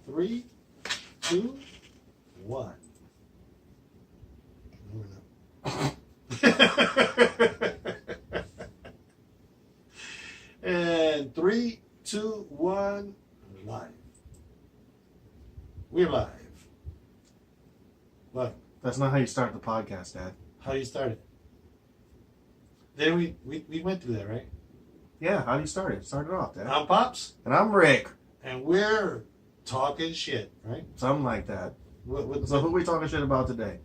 3, 2, 1. And 3, 2, 1, live. We're live. What? That's not how you start the podcast, Dad. How you started? Then we went through that, right? Yeah, how do you start it? Start it off, Dad. I'm Pops, And I'm Rick. and we're talking shit, right? Something like that. What, So who are we talking shit about today?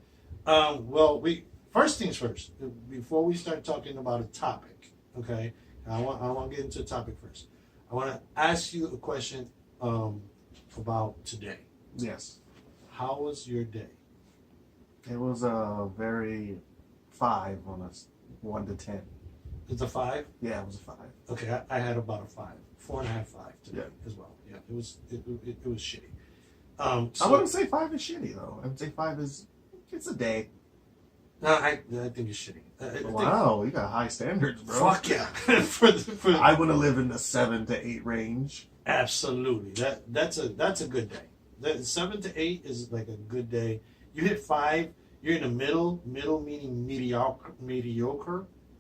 well, first things first. Before we start talking about a topic, okay? I want to get into a topic first. I want to ask you a question about today. Yes. How was your day? It was a very 5 on a 1 to 10. It's a 5. Yeah, it was a 5. Okay, I had about a 5, 4.5, 5 today Yeah. as well. Yeah, it was shitty. I wouldn't say 5 is shitty though. I would say 5 is it's a day. No, I think it's shitty. Wow, you got high standards, bro. Fuck yeah! I want to live in the 7 to 8 range. Absolutely, that's a good day. That 7 to 8 is like a good day. You hit 5, you're in the middle meaning mediocre.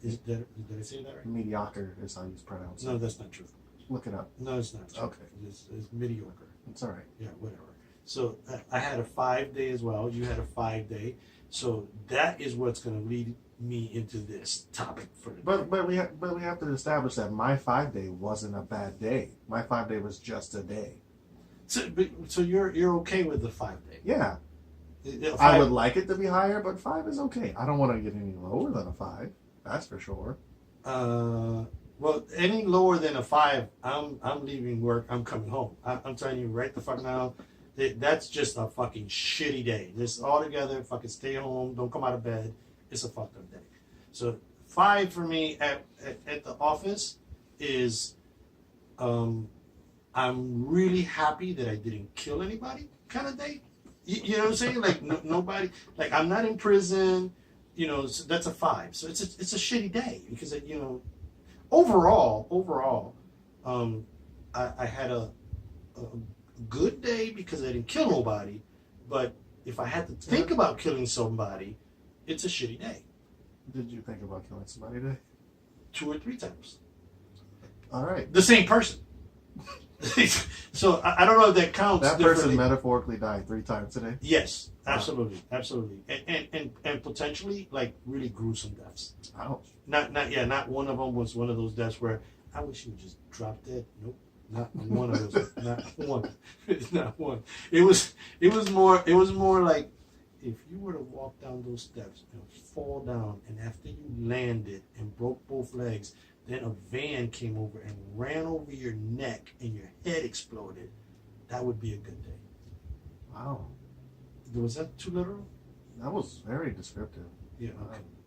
Did I say that right? Mediocre is how you pronounce it. No, that's not true. Look it up. No, it's not true. Okay. It's mediocre. It's all right. Yeah, whatever. So I had a 5 day as well. You had a 5 day. So that is what's going to lead me into this topic for the day. But we have to establish that my 5 day wasn't a bad day. My 5 day was just a day. So you're okay with the 5 day? Yeah. Five, I would like it to be higher, but 5 is okay. I don't want to get any lower than a 5. That's for sure. Well, any lower than a 5, I'm leaving work. I'm coming home. I'm telling you right the fuck now. That's just a fucking shitty day. Just all together, fucking stay home. Don't come out of bed. It's a fucked up day. So 5 for me at the office is, I'm really happy that I didn't kill anybody kind of day. You know what I'm saying? Like nobody. Like I'm not in prison. You know, so that's a 5. So it's a shitty day because overall, I had a good day because I didn't kill nobody. But if I had to think about killing somebody, it's a shitty day. Did you think about killing somebody today? 2 or 3 times. All right. The same person. So I don't know if that counts. That person metaphorically died 3 times today. Yes, absolutely, and potentially like really gruesome deaths. Ouch. Not one of them was one of those deaths where I wish you would just drop dead. Nope, not one of those. Not one. Not one. It was more like if you were to walk down those steps and fall down, and after you landed and broke both legs, then a van came over and ran over your neck and your head exploded, that would be a good day. Wow. Was that too literal? That was very descriptive. Yeah.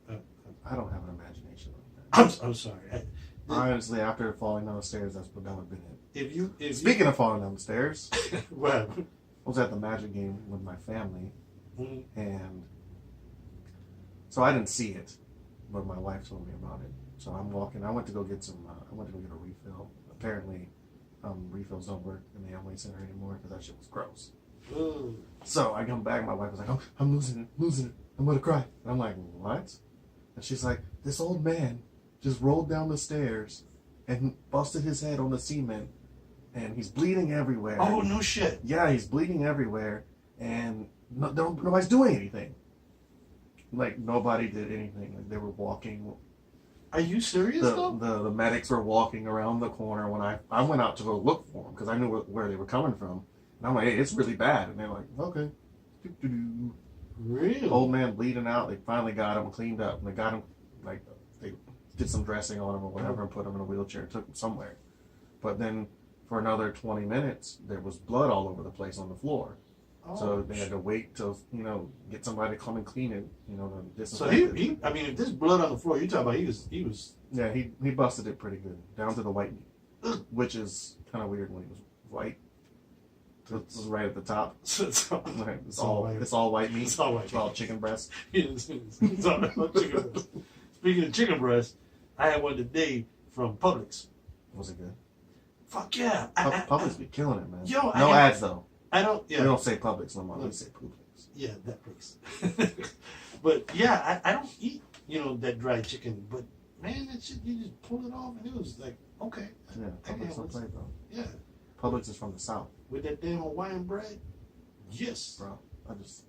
Okay. I don't have an imagination like that. I'm sorry. Honestly, after falling down the stairs, that would have been it. If Speaking of falling down the stairs, well, I was at the Magic game with my family, mhm. and so I didn't see it, but my wife told me about it. So I'm walking. I went to go get I went to go get a refill. Apparently, refills don't work in the Amway Center anymore because that shit was gross. Ooh. So I come back. My wife was like, "Oh, I'm losing it. I'm gonna cry." And I'm like, "What?" And she's like, "This old man just rolled down the stairs and busted his head on the cement, and he's bleeding everywhere." Oh no shit. Yeah, he's bleeding everywhere, and nobody's doing anything. Like nobody did anything. Like they were walking. Are you serious though? The medics were walking around the corner when I went out to go look for them because I knew where they were coming from. And I'm like, "Hey, it's really bad." And they're like, "Okay." Really? Old man bleeding out. They finally got him cleaned up. And they got him, like, they did some dressing on him or whatever and put him in a wheelchair and took him somewhere. But then for another 20 minutes, there was blood all over the place on the floor. So they had to wait till, get somebody to come and clean it, to So disinfect it. he I mean, if there's blood on the floor, you talking about he was. Yeah, he busted it pretty good, down to the white meat, which is kind of weird when he was white. This is right at the top. It's all white. It's all white meat. It's all white. It's all chicken breast. It's all chicken breast. Speaking of chicken breast, I had one today from Publix. Was it good? Fuck yeah! Publix be killing it, man. Yo, no ads though. I don't. Yeah, We don't say Publix no more. We say Publix. yeah, that place. But yeah, I don't eat that dried chicken. But man, that shit you just pull it off and it was like okay. Yeah, Publix don't play, bro. Yeah, Publix is from the South, with that damn Hawaiian bread. Yes. bro. I just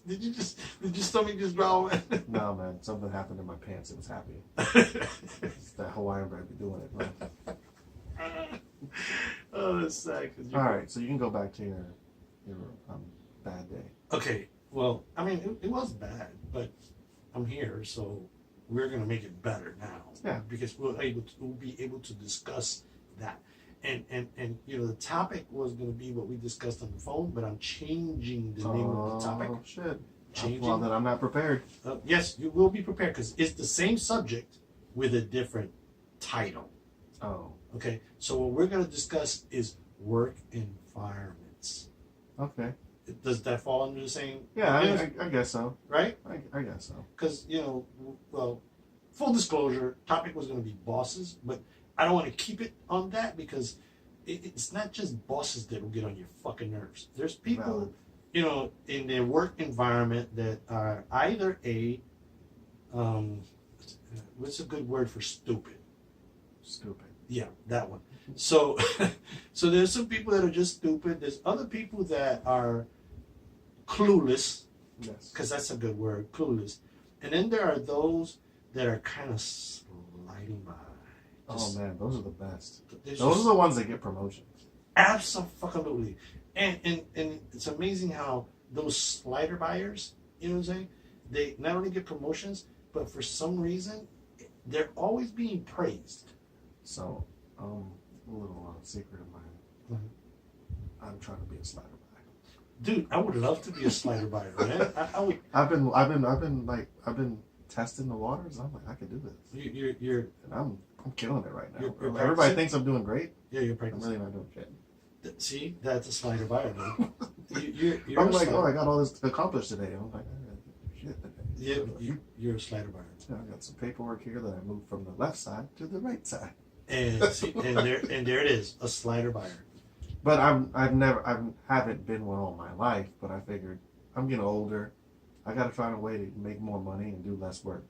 did your stomach just growl? no, man. Something happened in my pants. It was happy. It's that Hawaiian bread be doing it, man. Oh, that's sad. All right, so you can go back to your bad day. Okay, well, I mean, it was bad, but I'm here, so we're gonna make it better now. Yeah. Because we'll be able to discuss that, and the topic was gonna be what we discussed on the phone, but I'm changing the name of the topic. Oh shit! Changing. Well, then I'm not prepared. Yes, you will be prepared because it's the same subject with a different title. Oh, Okay, so what we're gonna discuss is work environments. okay. Does that fall under the same? Yeah, I guess so. Right? I guess so. Because well, full disclosure, topic was going to be bosses, but I don't want to keep it on that because it's not just bosses that will get on your fucking nerves. There's people, Valid. in their work environment that are either what's a good word for stupid? Stupid. Yeah, that one. So, so there's some people that are just stupid. There's other people that are clueless, Yes. because that's a good word, clueless. And then there are those that are kind of sliding by. Oh man, those are the best. Those Those are the ones that get promotions. Absolutely. And it's amazing how those slider buyers, you know what I'm saying? They not only get promotions, but for some reason, they're always being praised. So, a little secret of mine. Mhm. I'm trying to be a slider buy. Dude, I would love to be a slider buyer, man. I would. I've been testing the waters. I'm like, I could do this. You're And I'm killing it right now. You're Everybody practicing? thinks I'm doing great. yeah, you're I'm practicing. really not doing shit. See, that's a slider buyer, man. You're I'm a like, slider. oh, I got all this accomplished today. I'm like, I gotta do shit today. Yeah, you're a slider buyer. Yeah, I got some paperwork here that I moved from the left side to the right side. And see, and there it is, a slider buyer. But I haven't been one all my life. But I figured I'm getting older. I got to find a way to make more money and do less work.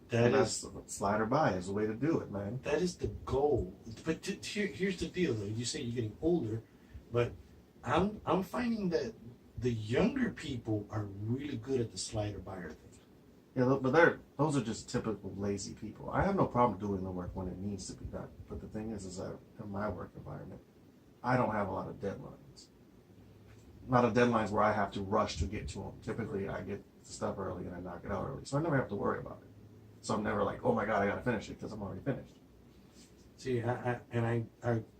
That is Slider buy is the way to do it, man. that is the goal. But here's the deal, though. You say you're getting older, but I'm finding that the younger people are really good at the slider buyer thing. Yeah, but those are just typical lazy people. I have no problem doing the work when it needs to be done. But the thing is that in my work environment, I don't have a lot of deadlines. A lot of deadlines where I have to rush to get to them. Typically, I get stuff early and I knock it out early, so I never have to worry about it. So I'm never like, oh my god, I gotta finish it because I'm already finished. See, I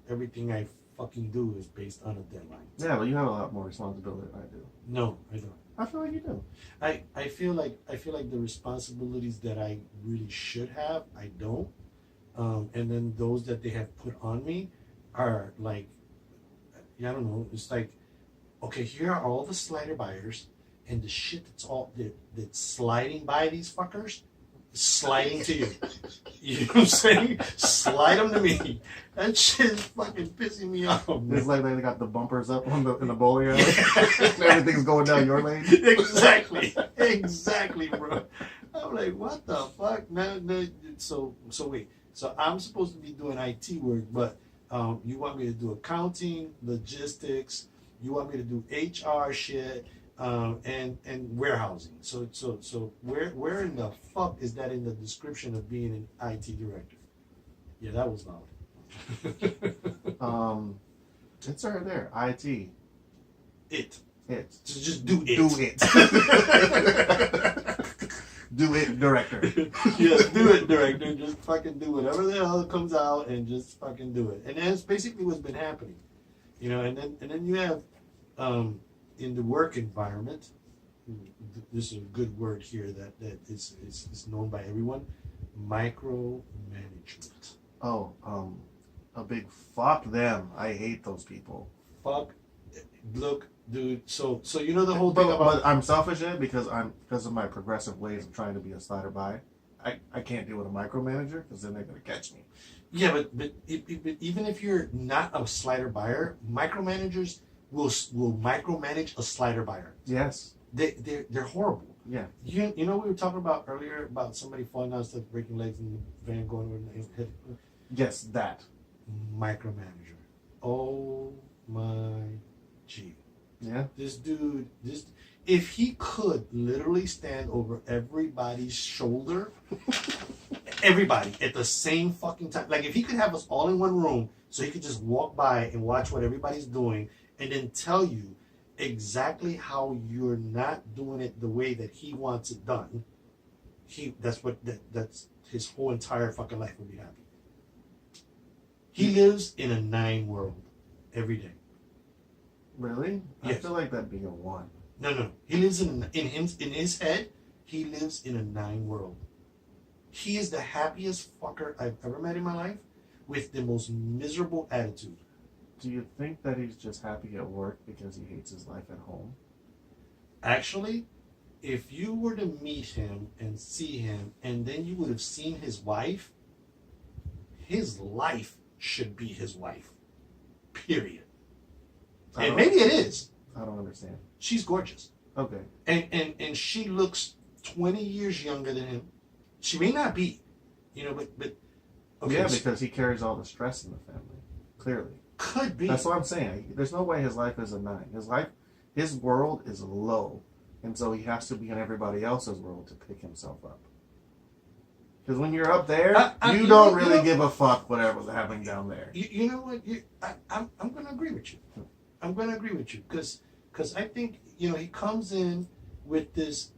everything I fucking do is based on a deadline. Yeah, but you have a lot more responsibility than I do. No, I don't. I feel like you do. I feel like the responsibilities that I really should have, I don't. And then those that they have put on me are like, I don't know. It's like, okay, here are all the slider buyers, and the shit that's sliding by these fuckers, sliding to you. You know what I'm saying? Slide them to me. That shit is fucking pissing me off, man. It's like they got the bumpers up in the bowling alley. And everything's going down your lane. Exactly, bro. I'm like, what the fuck? No. So wait. So I'm supposed to be doing IT work, but you want me to do accounting, logistics. You want me to do HR shit, and warehousing. So where in the fuck is that in the description of being an IT director? Yeah, that was loud. It's right there. IT. It. So just do it. Do it. Do it, director. Yeah, do it, director. Just fucking do whatever the hell comes out and just fucking do it. And that's basically what's been happening. And then you have in the work environment, this is a good word here that is known by everyone, micromanagement. Oh, a big fuck them. I hate those people. Fuck, look, dude. So you know the whole thing But about I'm selfish in it because of my progressive ways of trying to be a slider buy. I can't deal with a micromanager because then they're gonna catch me. Yeah, but even if you're not a slider buyer, micromanagers will micromanage a slider buyer. Yes. They're horrible. Yeah. You know we were talking about earlier about somebody falling downstairs, breaking legs, and the van going over his head. Yes, that. Micromanager. Oh my G. Yeah. This dude, if he could literally stand over everybody's shoulder, everybody at the same fucking time, like if he could have us all in one room, so he could just walk by and watch what everybody's doing, and then tell you exactly how you're not doing it the way that he wants it done. That's his whole entire fucking life would be happy. He lives in a 9 world every day. Really? Yes. I feel like that'd be a 1. No. He lives in his head. He lives in a 9 world. He is the happiest fucker I've ever met in my life, with the most miserable attitude. Do you think that he's just happy at work because he hates his life at home? Actually, if you were to meet him and see him, and then you would have seen his wife, his life should be his wife. Period. And maybe it is. I don't understand. She's gorgeous. Okay. And she looks 20 years younger than him. She may not be, but okay. Yeah, because he carries all the stress in the family. Clearly. Could be. That's what I'm saying. There's no way his life is a 9. His world is low. And so he has to be in everybody else's world to pick himself up. Because when you're up there, you don't really give a fuck whatever's happening down there. You know what? I'm going to agree with you. I'm going to agree with you. Because I think, he comes in with this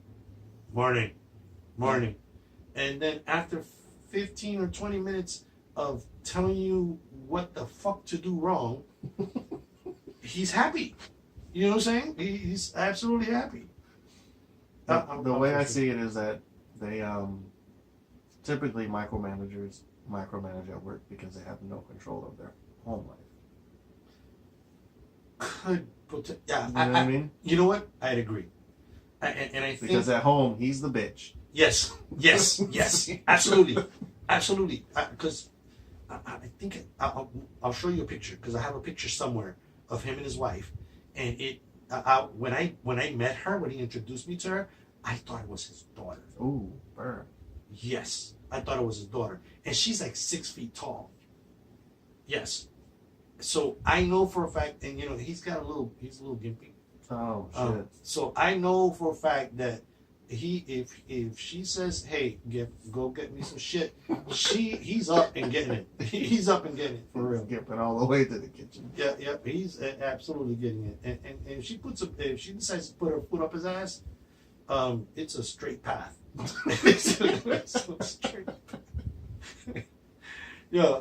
morning. And then after 15 or 20 minutes of telling you what the fuck to do wrong, he's happy. You know what I'm saying? He's absolutely happy. The way I see it is that they typically micromanagers micromanage at work because they have no control of their home life. Yeah, you know what I mean? You know what? I'd agree. I think because at home he's the bitch. Yes, absolutely. Because I think I'll show you a picture, because I have a picture somewhere of him and his wife, and when I met her, when he introduced me to her, I thought it was his daughter. Ooh, burn. Yes, I thought it was his daughter, and she's like 6 feet tall. Yes, so I know for a fact, and he's a little gimpy. Oh shit. So I know for a fact that if she says, "Hey, go get me some shit," he's up and getting it. He's up and getting it for real. Skipping all the way to the kitchen. Yeah, he's absolutely getting it. And if she decides to put her foot up his ass, it's a straight path. It's a straight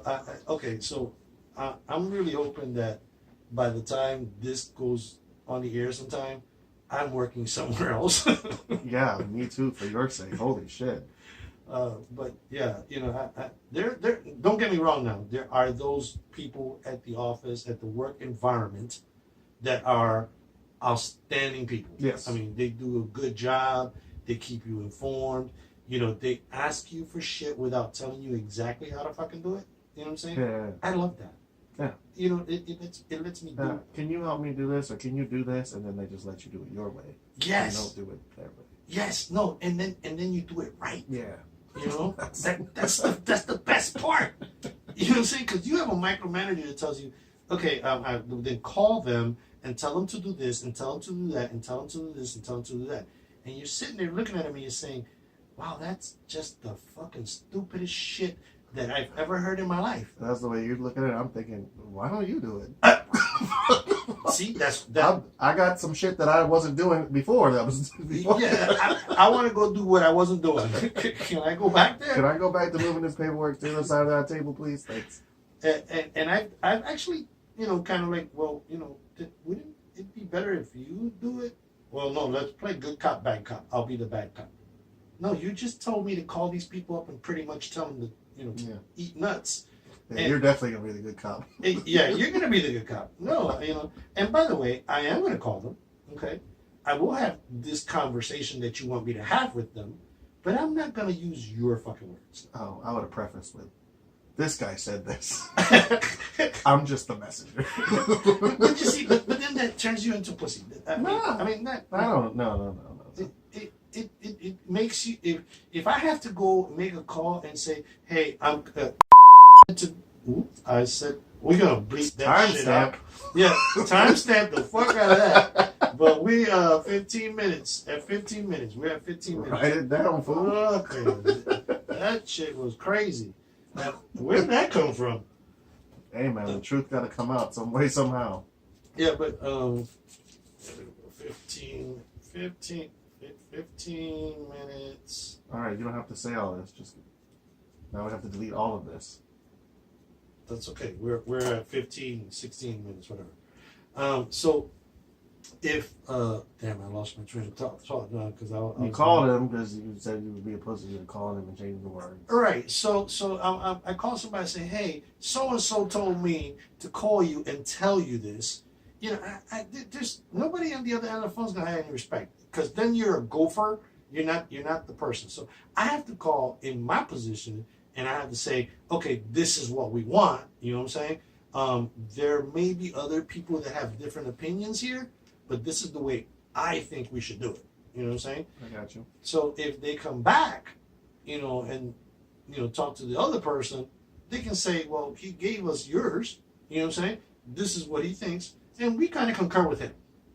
path. Okay, so I'm really hoping that by the time this goes on the air sometime, I'm working somewhere else. Yeah, me too, for your sake. Holy shit. But yeah, there. Don't get me wrong. Now there are those people at the office, at the work environment, that are outstanding people. Yes. I mean, they do a good job. They keep you informed. They ask you for shit without telling you exactly how to fucking do it. You know what I'm saying? Yeah. I love that. Yeah. It lets me do. Can you help me do this, or can you do this, and then they just let you do it your way. Yes. You don't do it their way. Yes. No. And then you do it right. Yeah. That's the best part. You know what I'm saying? Because you have a micromanager that tells you, okay, then call them and tell them to do this, and tell them to do that, and tell them to do this, and tell them to do that. And you're sitting there looking at him and you're saying, wow, that's just the fucking stupidest shit that I've ever heard in my life. That's the way you're looking at it. I'm thinking, why don't you do it? See, that. I got some shit that I wasn't doing before. Yeah, I want to go do what I wasn't doing. Can I go back there? Can I go back to moving this paperwork to the other side of that table, please? Thanks. And I've actually, kind of like, well, wouldn't it be better if you do it? Well, no, let's play good cop, bad cop. I'll be the bad cop. No, you just told me to call these people up and pretty much tell them to, eat nuts. Yeah, you're definitely going to be the good cop. Yeah, you're going to be the good cop. No, and by the way, I am going to call them, okay? I will have this conversation that you want me to have with them, but I'm not gonna use your fucking words. Oh, I would have prefaced with, this guy said this. I'm just the messenger. But you see, but then that turns you into pussy. I mean that. I don't. No. It makes you if I have to go make a call and say, hey, I'm I said we're gonna bleep that shit out. Yeah, timestamp the fuck out of that. But we 15 minutes. At 15 minutes, we're at 15 minutes. Write it down, fool. Okay. That shit was crazy. Now, where did that come from? Hey man, the truth got to come out some way somehow. Yeah, but 15 minutes. All right, you don't have to say all this. Just now we have to delete all of this. That's okay. We're at 15, 16 minutes, whatever. So if damn, I lost my train of thought because You called him because you said you would be a pussy. You called him and changed the word. Right. So I call somebody and say, hey, so and so told me to call you and tell you this. You know, there's nobody on the other end of the phone's gonna have any respect because then you're a gopher. You're not the person. So I have to call in my position and I have to say, okay, this is what we want. You know what I'm saying? There may be other people that have different opinions here, but this is the way I think we should do it. You know what I'm saying? I got you. So if they come back, you know, and talk to the other person, they can say, well, he gave us yours. You know what I'm saying? This is what he thinks, and we kind of concur with him.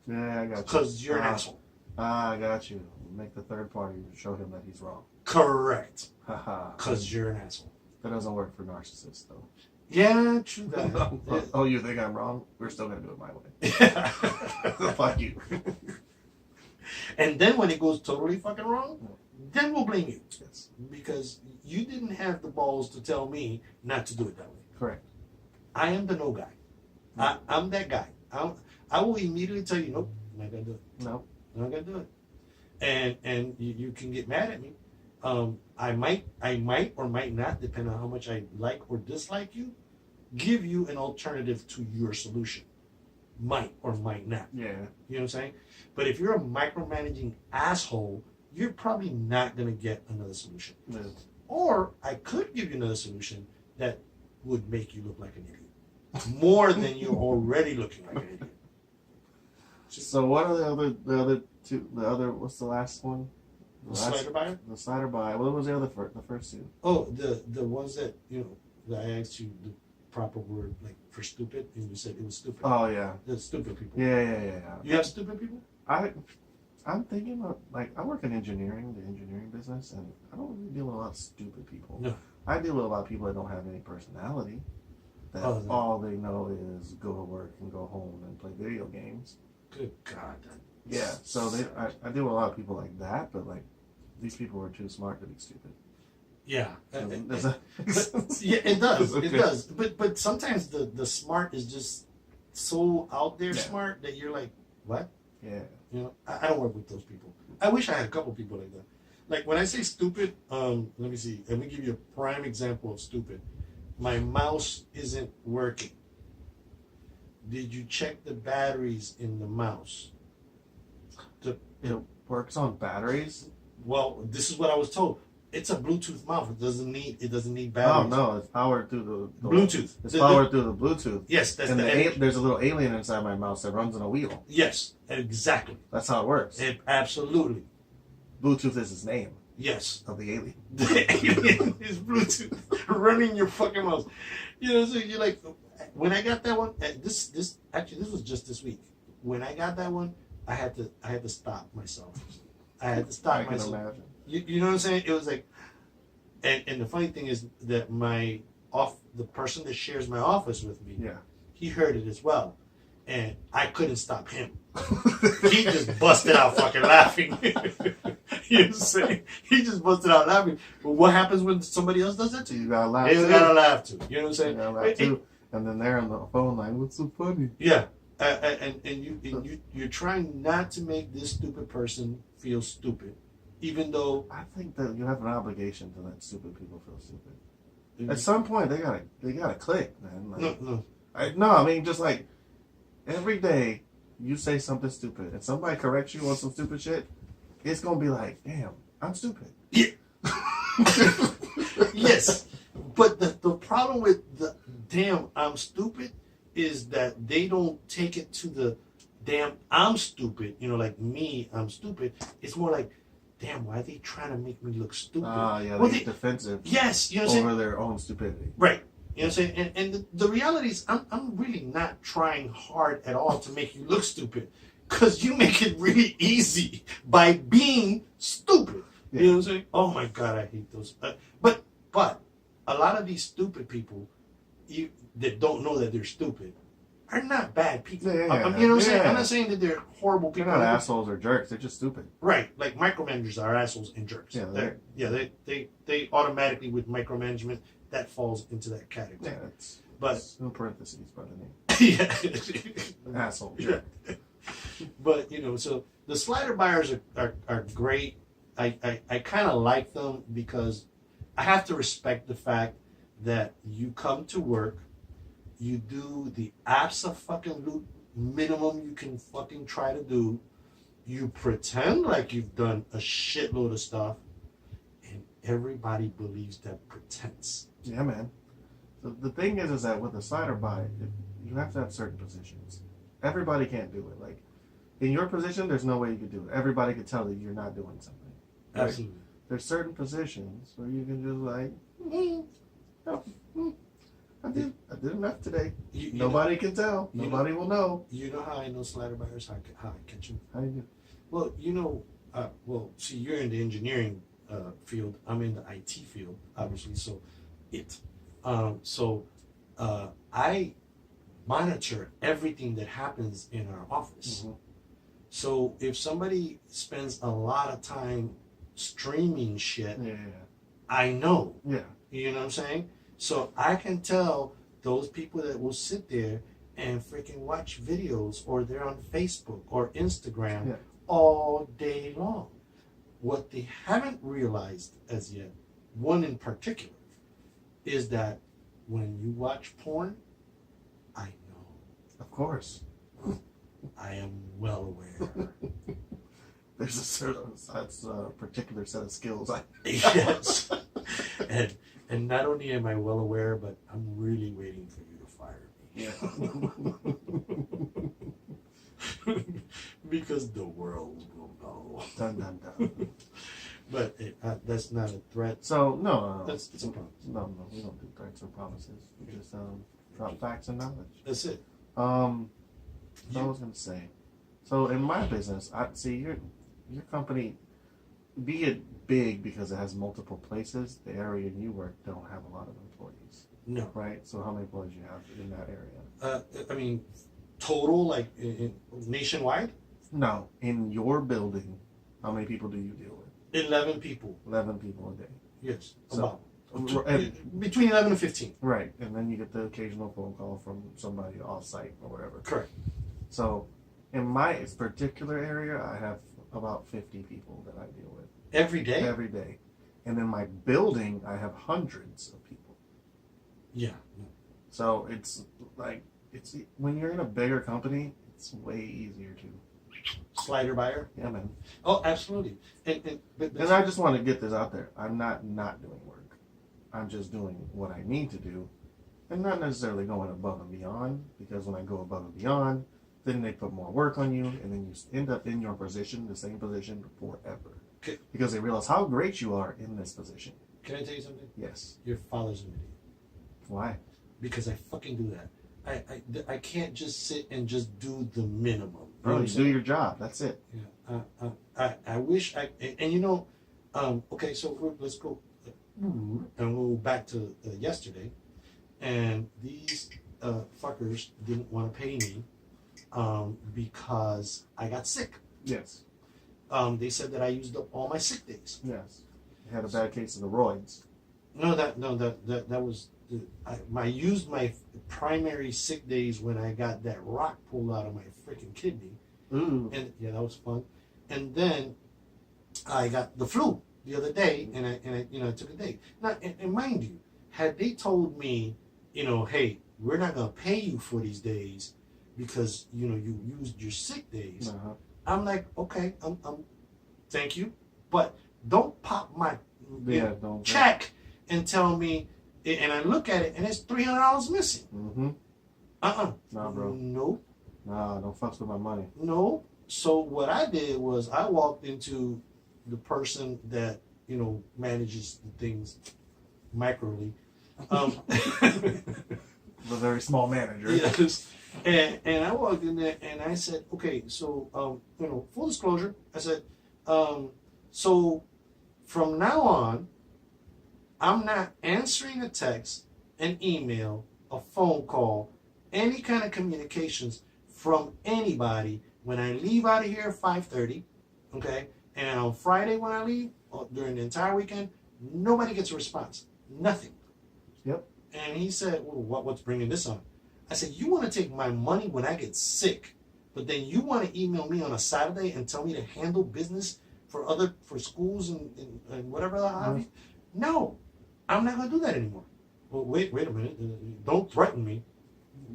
Yeah, I got you. Because you're an asshole. I got you. Make the third party show him that he's wrong. Correct. Haha. Because you're an asshole. That doesn't work for narcissists, though. Yeah, true that. Oh, you think I'm wrong? We're still gonna do it my way. Yeah. Fuck you. And then when it goes totally fucking wrong, then we'll blame you. Yes. Because you didn't have the balls to tell me not to do it that way. Correct. I am the no guy. I'm that guy. I will immediately tell you, nope, I'm not gonna do it. No. I'm not gonna do it. And you can get mad at me. I might or might not, depending on how much I like or dislike you, give you an alternative to your solution. Might or might not. Yeah. You know what I'm saying? But if you're a micromanaging asshole, you're probably not gonna get another solution. Yeah. Or I could give you another solution that would make you look like an idiot. More than you're already looking like an idiot. So what are the other two? What's the last one? The slider buyer? The slider buyer. What was the other the first two? Oh, the ones that that I asked you the proper word like for stupid, and you said it was stupid. Oh yeah. The stupid people. Yeah. You have stupid people? I'm thinking of, I work in the engineering business, and I don't really deal with a lot of stupid people. No. I deal with a lot of people that don't have any personality. That all they know is go to work and go home and play video games. Good God. Yeah. So I deal with a lot of people like that, but like these people are too smart to be stupid. Yeah. Does that make sense? Yeah, it does. Okay. It does. But sometimes the smart is just so out there Yeah. smart that you're like, what? Yeah. I don't work with those people. I wish I had a couple people like that. Like when I say stupid, let me see. Let me give you a prime example of stupid. My mouse isn't working. Did you check the batteries in the mouse? It works on batteries. Well, this is what I was told. It's a Bluetooth mouse. It doesn't need Oh batteries. no, it's powered through the Bluetooth. It's powered through the Bluetooth. Yes, that's And the there's a little alien inside my mouse that runs on a wheel. yes, exactly. That's how it works. Absolutely. Bluetooth is his name Yes. of the alien. The alien is Bluetooth running your fucking mouse. So you're like, when I got that one, this was just this week. When I got that one, I had to stop myself. I had to stop I can myself. imagine. You know what I'm saying? It was like, and the funny thing is that the person that shares my office with me, Yeah. he heard it as well, and I couldn't stop him. He just busted out fucking laughing. You know what I'm saying? He just busted out laughing. But what happens when somebody else does that to you? You gotta laugh You too. gotta laugh too. You know what I'm You saying? gotta laugh too. And then they're on the phone like, "What's so funny?" Yeah, and you're trying not to make this stupid person feel stupid, even though I think that you have an obligation to let stupid people feel stupid. At some point, they gotta click, man. Like, no. I mean, just like every day you say something stupid and somebody corrects you on some stupid shit, it's gonna be like, damn, I'm stupid. Yeah. Yes. But the problem with the damn I'm stupid is that they don't take it to the damn I'm stupid, like me, I'm stupid. It's more like, damn, why are they trying to make me look stupid? Yeah, Well, they get defensive yes, you know what I'm saying? over their own stupidity. Right. You know what I'm saying? And the reality is, I'm really not trying hard at all to make you look stupid, because you make it really easy by being stupid. Yeah. You know what I'm saying? Oh my God, I hate those. But a lot of these stupid people, that don't know that they're stupid, are not bad people. Yeah. You know what I'm saying? I'm not saying that they're horrible They're people. not assholes or jerks. They're just stupid. Right, like micromanagers are assholes and jerks. Yeah, They automatically, with micromanagement, that falls into that category. Yeah, it's no parentheses by the name. Yeah. Asshole. Yeah. But so the slider buyers are great. I kind of like them because I have to respect the fact that you come to work, you do the absolute minimum you can fucking try to do, you pretend like you've done a shitload of stuff, and everybody believes that pretense. Yeah, man. So the thing is that with a slider buy, you have to have certain positions. Everybody can't do it. Like, in your position, there's no way you could do it. Everybody could tell that you're not doing something. Right? Absolutely. There's certain positions where you can just I did enough today. Nobody can tell. Nobody will know. You know how I know slider buyers? How I catch them? How you do? Well, see, you're in the engineering field. I'm in the IT field, obviously. So, I monitor everything that happens in our office. Mm-hmm. So if somebody spends a lot of time streaming shit, Yeah. I know. Yeah. You know what I'm saying? So I can tell those people that will sit there and freaking watch videos, or they're on Facebook or Instagram all day long. What they haven't realized as yet, one in particular, is that when you watch porn, I know. Of course. I am well aware. There's a particular set of skills. Yes. And not only am I well aware, but I'm really waiting for you to fire me. Yeah. Because the world will know. Dun, dun, dun. But that's not a threat. So, no. It's a promise. No, we don't do threats or promises. We just drop facts and knowledge. That's it. I was going to say, so in my business, I see your company, be it big because it has multiple places, the area you work don't have a lot of employees. No. Right? So how many employees do you have in that area? I mean, total, like nationwide? No. In your building, how many people do you deal with? 11 people. 11 people a day. Yes. So, between 11 and 15. Right. And then you get the occasional phone call from somebody off-site or whatever. Correct. So in my particular area, I have about 50 people that I deal with. Every day? Every day. And in my building, I have hundreds of people. Yeah. So it's like, when you're in a bigger company, it's way easier to. Slider buyer? Yeah, man. Oh, absolutely. And I just want to get this out there. I'm not doing work. I'm just doing what I need to do, and not necessarily going above and beyond, because when I go above and beyond, then they put more work on you, and then you end up in your position, the same position, forever. Okay. Because they realize how great you are in this position. Can I tell you something? Yes. Your father's an idiot. Why? Because I fucking do that. I can't just sit and just do the minimum. Bro, you do your job. That's it. Yeah. I wish okay, so let's go and we'll go back to yesterday. And these fuckers didn't want to pay me because I got sick. Yes. They said that I used up all my sick days. Yes. You had a bad case of the roids. That was I used my primary sick days when I got that rock pulled out of my freaking kidney. Ooh. And yeah, that was fun. And then I got the flu the other day, and I took a day. Now, and mind you, had they told me, hey, we're not gonna pay you for these days because you used your sick days, I'm like, okay, I'm thank you, but Don't pop my don't check and tell me, and I look at it and it's $300 missing. Mm-hmm. Nah, bro. Nope. Nah, don't fuck with my money. No. So what I did was I walked into the person that, manages the things microly. The very small manager. Yes. And I walked in there and I said, okay, so, full disclosure, I said, so from now on, I'm not answering a text, an email, a phone call, any kind of communications from anybody when I leave out of here at 5:30, okay? And on Friday when I leave, or during the entire weekend, nobody gets a response. Nothing. Yep. And he said, well, what's bringing this on? I said, you want to take my money when I get sick, but then you want to email me on a Saturday and tell me to handle business for schools and whatever the hell. No, I'm not going to do that anymore. Well, wait a minute. Don't threaten me.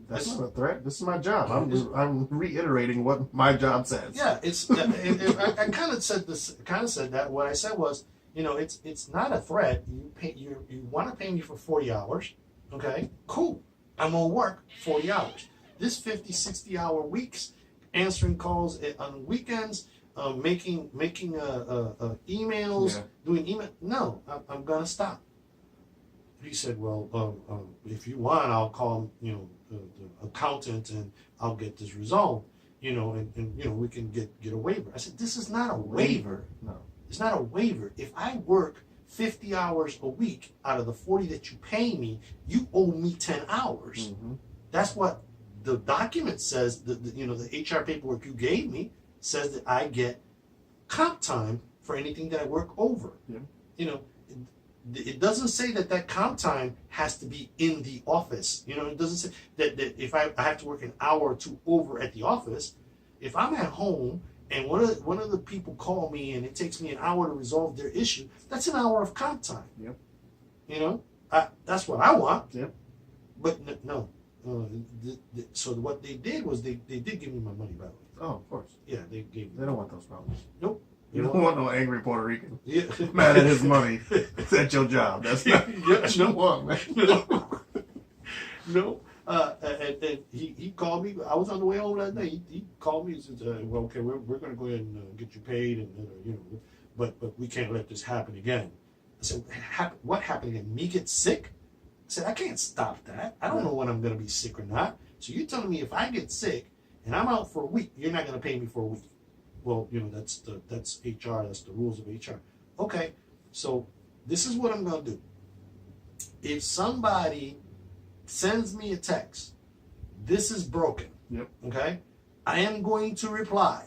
That's not a threat. This is my job. I'm reiterating what my job says. Yeah, I kind of said this. Kind of said that. What I said was, it's not a threat. You want to pay me for 40 hours. Okay, cool. I'm gonna work 40 hours. This 50, 60-hour weeks, answering calls on weekends, making emails, doing email. No, I'm gonna stop. He said, well, if you want, I'll call the accountant and I'll get this resolved. And we can get a waiver. I said, this is not a waiver. No, it's not a waiver. If I work 50 hours a week out of the 40 that you pay me, you owe me 10 hours. Mm-hmm. That's what the document says. The HR paperwork you gave me says that I get comp time for anything that I work over. Yeah. It doesn't say that comp time has to be in the office. It doesn't say that if I have to work an hour or two over at the office. If I'm at home and one of the people call me and it takes me an hour to resolve their issue, that's an hour of comp time. Yep. That's what I want. Yep. But no. So what they did was they did give me my money, by the way. Oh, of course. Yeah, they gave me. They don't want those problems. Nope. You don't want no angry Puerto Rican. Yeah. Mad at his money. It's at your job. That's not what you want, man. No. And he called me. I was on the way home that day. He called me and said, well, okay, we're going to go ahead and get you paid, and but we can't let this happen again. I said, what happened again? Me get sick? I said, I can't stop that. I don't know when I'm going to be sick or not. So you're telling me if I get sick and I'm out for a week, you're not going to pay me for a week. Well, that's HR. That's the rules of HR. Okay, so this is what I'm going to do. If somebody sends me a text, this is broken. Yep. Okay, I am going to reply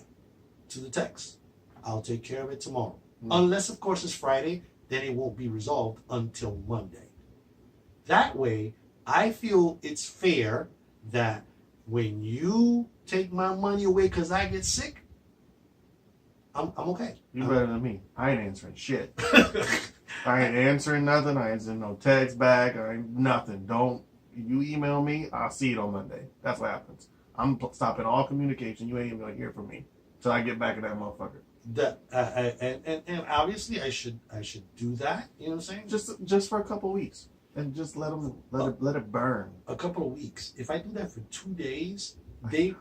to the text. I'll take care of it tomorrow. Unless, of course, it's Friday, then it won't be resolved until Monday. That way, I feel it's fair that when you take my money away because I get sick, I'm okay. You better than me. I ain't answering shit. I ain't answering nothing. I ain't sending no text back. I ain't nothing. Don't you email me? I'll see it on Monday. That's what happens. I'm stopping all communication. You ain't even gonna hear from me till I get back at that motherfucker. And obviously I should do that. You know what I'm saying? Just for a couple of weeks, and just let it burn. A couple of weeks. If I do that for 2 days, they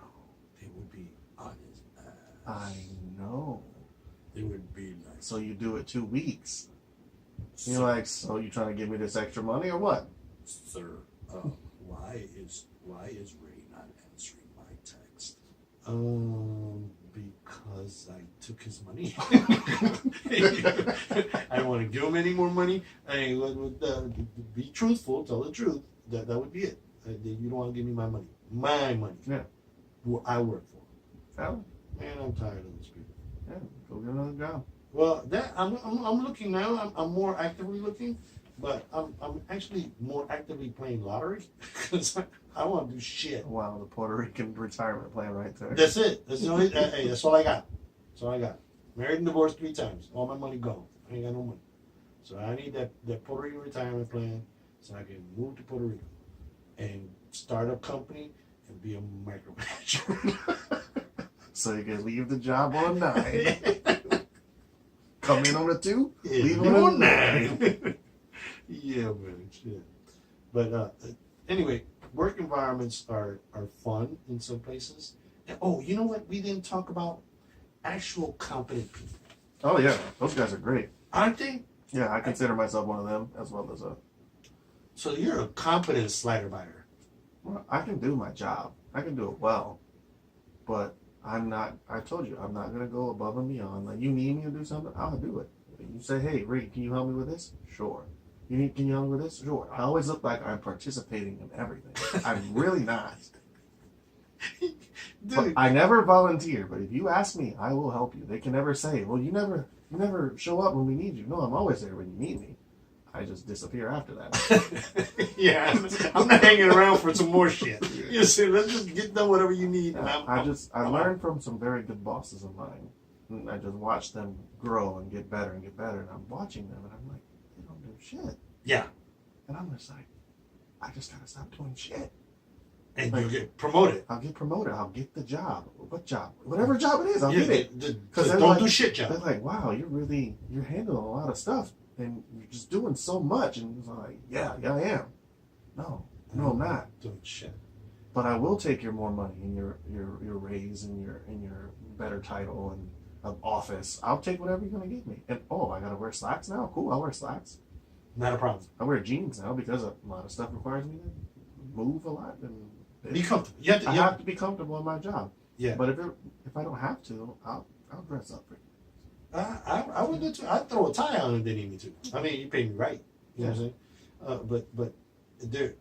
would be on his ass. I know. They would be like. So you do it 2 weeks. You're like, so you trying to give me this extra money or what? Sir, why is Ray not answering my text? Because I took his money. I don't want to give him any more money. Be truthful, tell the truth. That would be it. You don't want to give me my money. My money. Yeah. Who I work for. Valid. Man, I'm tired of these people. Yeah, go get another job. Well, I'm looking now. I'm more actively looking, but I'm actually more actively playing lottery because I want to do shit. Wow, the Puerto Rican retirement plan right there. That's it. That's the only. Hey, that's all I got. That's all I got. Married and divorced 3 times. All my money gone. I ain't got no money. So I need that Puerto Rican retirement plan so I can move to Puerto Rico and start a company and be a micromanager. So you can leave the job on 9. Come in on a 2, Yeah, leave leave on a on 9. 9. Yeah, man. Shit. But anyway, work environments are fun in some places. And, oh, you know what? We didn't talk about actual competent people. Oh yeah, those guys are great. Aren't they? Yeah, I consider myself one of them as well as a. So you're a competent slider buyer. Well, I can do my job. I can do it well, but I'm not. I told you, I'm not gonna go above and beyond. Like you need me to do something, I'll do it. You say, hey, Rick, can you help me with this? Sure. Can you help me with this? Sure. I always look like I'm participating in everything. I'm really not. But Dude. I never volunteer, but if you ask me, I will help you. They can never say, well, you never show up when we need you. No, I'm always there when you need me. I just disappear after that. Yeah, I'm not hanging around for some more shit. You see, let's just get done whatever you need. And I learned from some very good bosses of mine. And I just watch them grow and get better. And I'm watching them and I'm like, they don't do shit. Yeah. And I'm just like, I just gotta stop doing shit. And Like, you get promoted. I'll get promoted. I'll get the job. What job? Whatever job it is, I'll Yeah, get it. Because they're don't like- do shit, They're job. like, wow, you're handling a lot of stuff and you're just doing so much. And it's like, yeah, I am. No, I'm not. Doing shit. But I will take your more money and your raise and your better title and office. I'll take whatever you're gonna give me. And I gotta wear slacks now. Cool, I'll wear slacks. Not a problem. I wear jeans now because a lot of stuff requires me to move a lot and Be comfortable. You have to, I you have have, to be comfortable in my job. yeah. But if I don't have to, I'll dress up for you. I would do too. I'd throw a tie on if they need me to. I mean, you pay me right. You know what I'm saying? But there,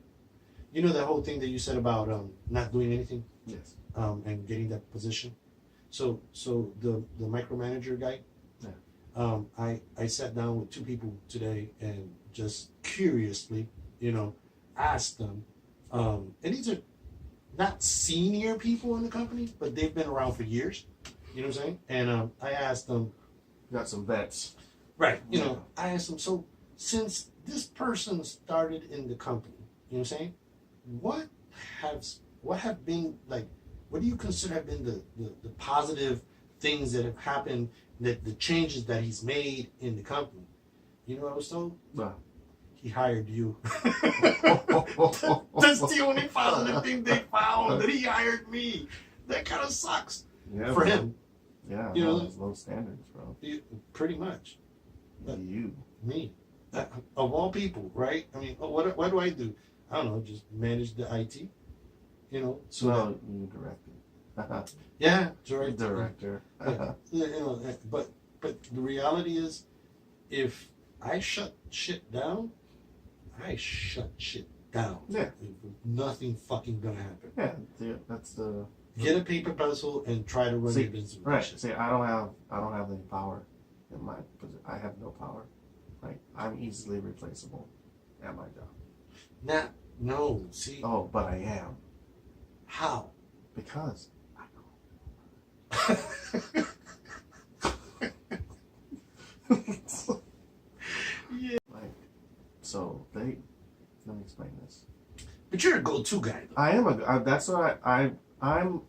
you know that whole thing that you said about not doing anything Yes. and getting that position. So the micromanager guy. Yeah. I sat down with 2 people today and just curiously, asked them. And these are not senior people in the company, but they've been around for years. You know what I'm saying? And I asked them, Got some vets. right, Yeah. I asked them, so since this person started in the company, you know what I'm saying? What have been like, what do you consider have been the positive things that have happened, that the changes that he's made in the company? You know what I was told? Well, He hired you. That's the only positive thing they found, that he hired me. That kind of sucks yeah, for bro. him. Yeah, You know, it's low standards, bro. Pretty much. But- You. Me. Of all people, right? I mean, what do I do? I don't know, just manage the IT. So No, you directed. yeah, direct, Director. yeah, but the reality is, if I shut shit down, I shut shit down. Yeah. Nothing fucking gonna happen. Yeah, that's the Get a paper pencil and try to run See, your business. with right. shit. See, I don't have any power in my position. I have no power. Like I'm easily replaceable at my job. No. See Oh, but I am how? because I know. Yeah. Like, so let me explain this. But you're a go-to guy, though. I am that's what I'm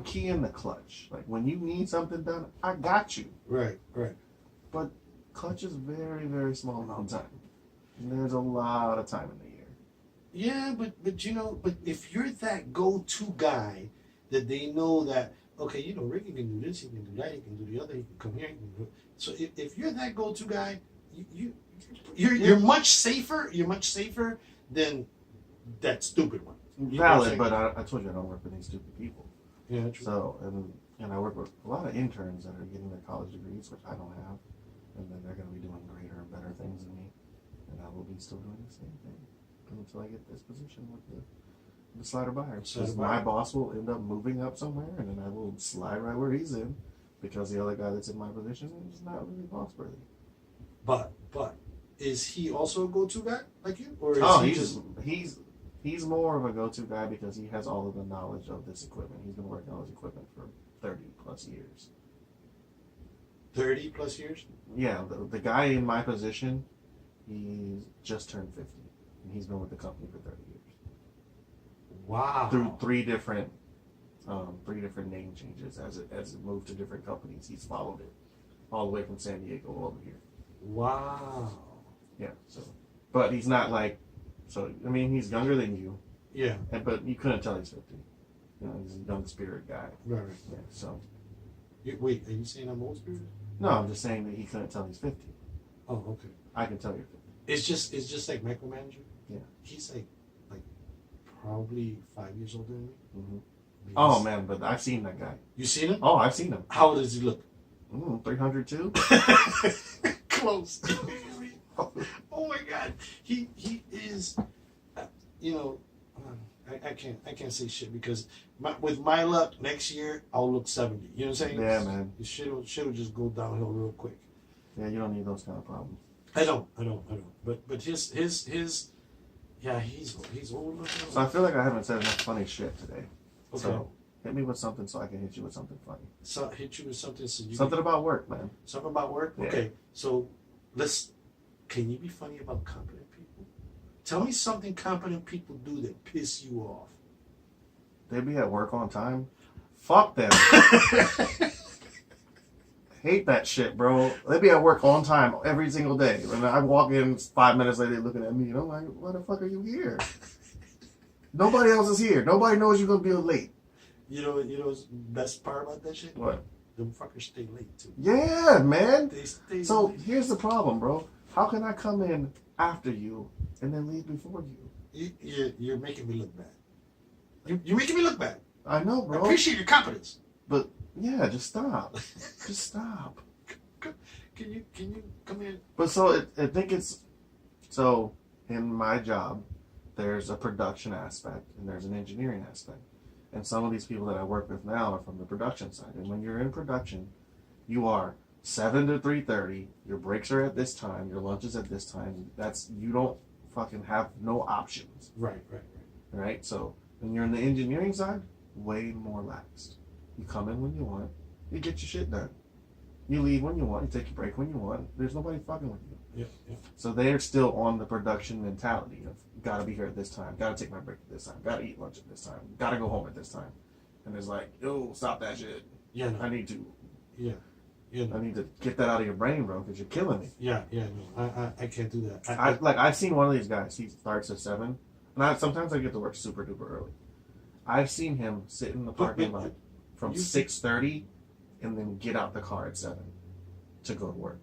key in the clutch. Like when you need something done, I got you. Right. But clutch is very, very small amount of time. And there's a lot of time in the year. Yeah, but if you're that go-to guy that they know that, okay, Ricky can do this, he can do that, he can do the other, he can come here, he can do. So if you're that go-to guy, you're much safer. You're much safer than that stupid one. You know what I'm Valid, saying? but I told you I don't work with these stupid people. Yeah, true. So and I work with a lot of interns that are getting their college degrees, which I don't have, and then they're going to be doing greater and better things than me, and I will be still doing the same thing until I get this position with the slider buyer. Slider Because buyer. my boss will end up moving up somewhere, and then I will slide right where he's in, because the other guy that's in my position is not really boss worthy. But is he also a go-to guy like you, or is he just he's more of a go-to guy because he has all of the knowledge of this equipment. He's been working on this equipment for 30 plus years. 30 plus years? Yeah, the guy in my position, he's just turned 50, and he's been with the company for 30 years. Wow. Through three different name changes as it moved to different companies. He's followed it all the way from San Diego over here. Wow. Yeah. So, but he's not like. So I mean, he's younger than you. Yeah. But you couldn't tell he's 50. You know, he's a young spirit guy. Right. Yeah. So. Wait, are you saying I'm old spirit? No, I'm just saying that he couldn't tell he's 50. Oh, okay. I can tell you're 50. It's just like micromanager. Yeah. He's like probably 5 years older than me. Mm-hmm. Maybe Oh man, but I've seen that guy. You seen him? Oh, I've seen him. How old does he look? 302. Close. Oh my God, he is. You know, I can't say shit because with my luck, next year I'll look 70. You know what I'm saying? Yeah, man. The shit'll just go downhill real quick. Yeah, you don't need those kind of problems. I don't. But his yeah, he's old. So I feel like I haven't said enough funny shit today. Okay. So hit me with something so I can hit you with something funny. So hit you with something so you Something about work, man. something about work. Yeah. Okay, so can you be funny about competent people? Tell me something competent people do that piss you off. They be at work on time. Fuck them. Hate that shit, bro. They be at work on time every single day. And I walk in 5 minutes later, they're looking at me, and I'm like, why the fuck are you here? Nobody else is here. Nobody knows you're gonna be late. You know what's the best part about that shit? What? Them fuckers stay late too. Yeah, man. They stay So late. here's the problem, bro. How can I come in after you and then leave before you? You're making me look bad. You're making me look bad. I know, I bro. appreciate your competence. But yeah, just stop. Just stop. Can you come in? But so I think it's so in my job, there's a production aspect and there's an engineering aspect. And some of these people that I work with now are from the production side. And when you're in production, you are 7 to 3:30. Your breaks are at this time. Your lunch is at this time. You don't fucking have no options, Right. right? So when you're in the engineering side, way more laxed. You come in when you want. You get your shit done. You leave when you want. You take your break when you want. There's nobody fucking with you. Yeah. So they're still on the production mentality of gotta be here at this time, gotta take my break at this time, gotta eat lunch at this time, gotta go home at this time. And it's like, yo, stop that shit. Yeah. No. I need to No. I need to get that out of your brain, bro, because you're killing me. Yeah. No. I can't do that. I've seen one of these guys, he starts at 7, and sometimes I get to work super duper early. I've seen him sit in the parking lot from 6:30 and then get out the car at 7 to go to work.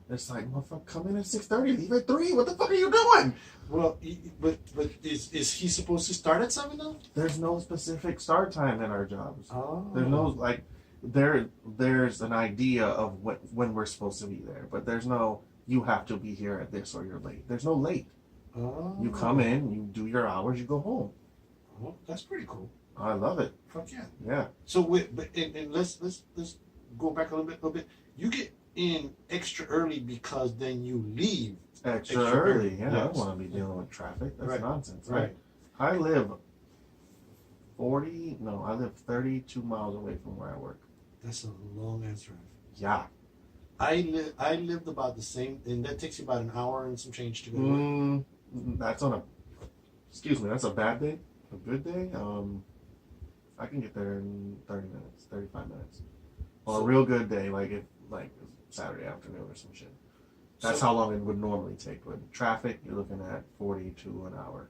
It's like, motherfucker, come in at 6:30, leave at 3. What the fuck are you doing? Well, but is he supposed to start at 7 though? There's no specific start time in our jobs. Oh. There's no like, there's an idea of when we're supposed to be there, but there's no you have to be here at this or you're late. There's no late. Oh. You come in, you do your hours, you go home. Oh, that's pretty cool. I love it. Fuck yeah. Yeah. So and let's go back a little bit. You get in extra early because then you leave Extra early. Yeah, I don't want to be dealing with traffic. That's Right. nonsense. Right. I live 32 miles away from where I work. That's a long ass drive. Yeah. I lived about the same, and that takes you about an hour and some change to go to work. That's that's a bad day. A good day, I can get there in 30 minutes, 35 minutes. On a real good day, like Saturday afternoon or some shit. That's how long it would normally take. With traffic, you're looking at 40 to an hour.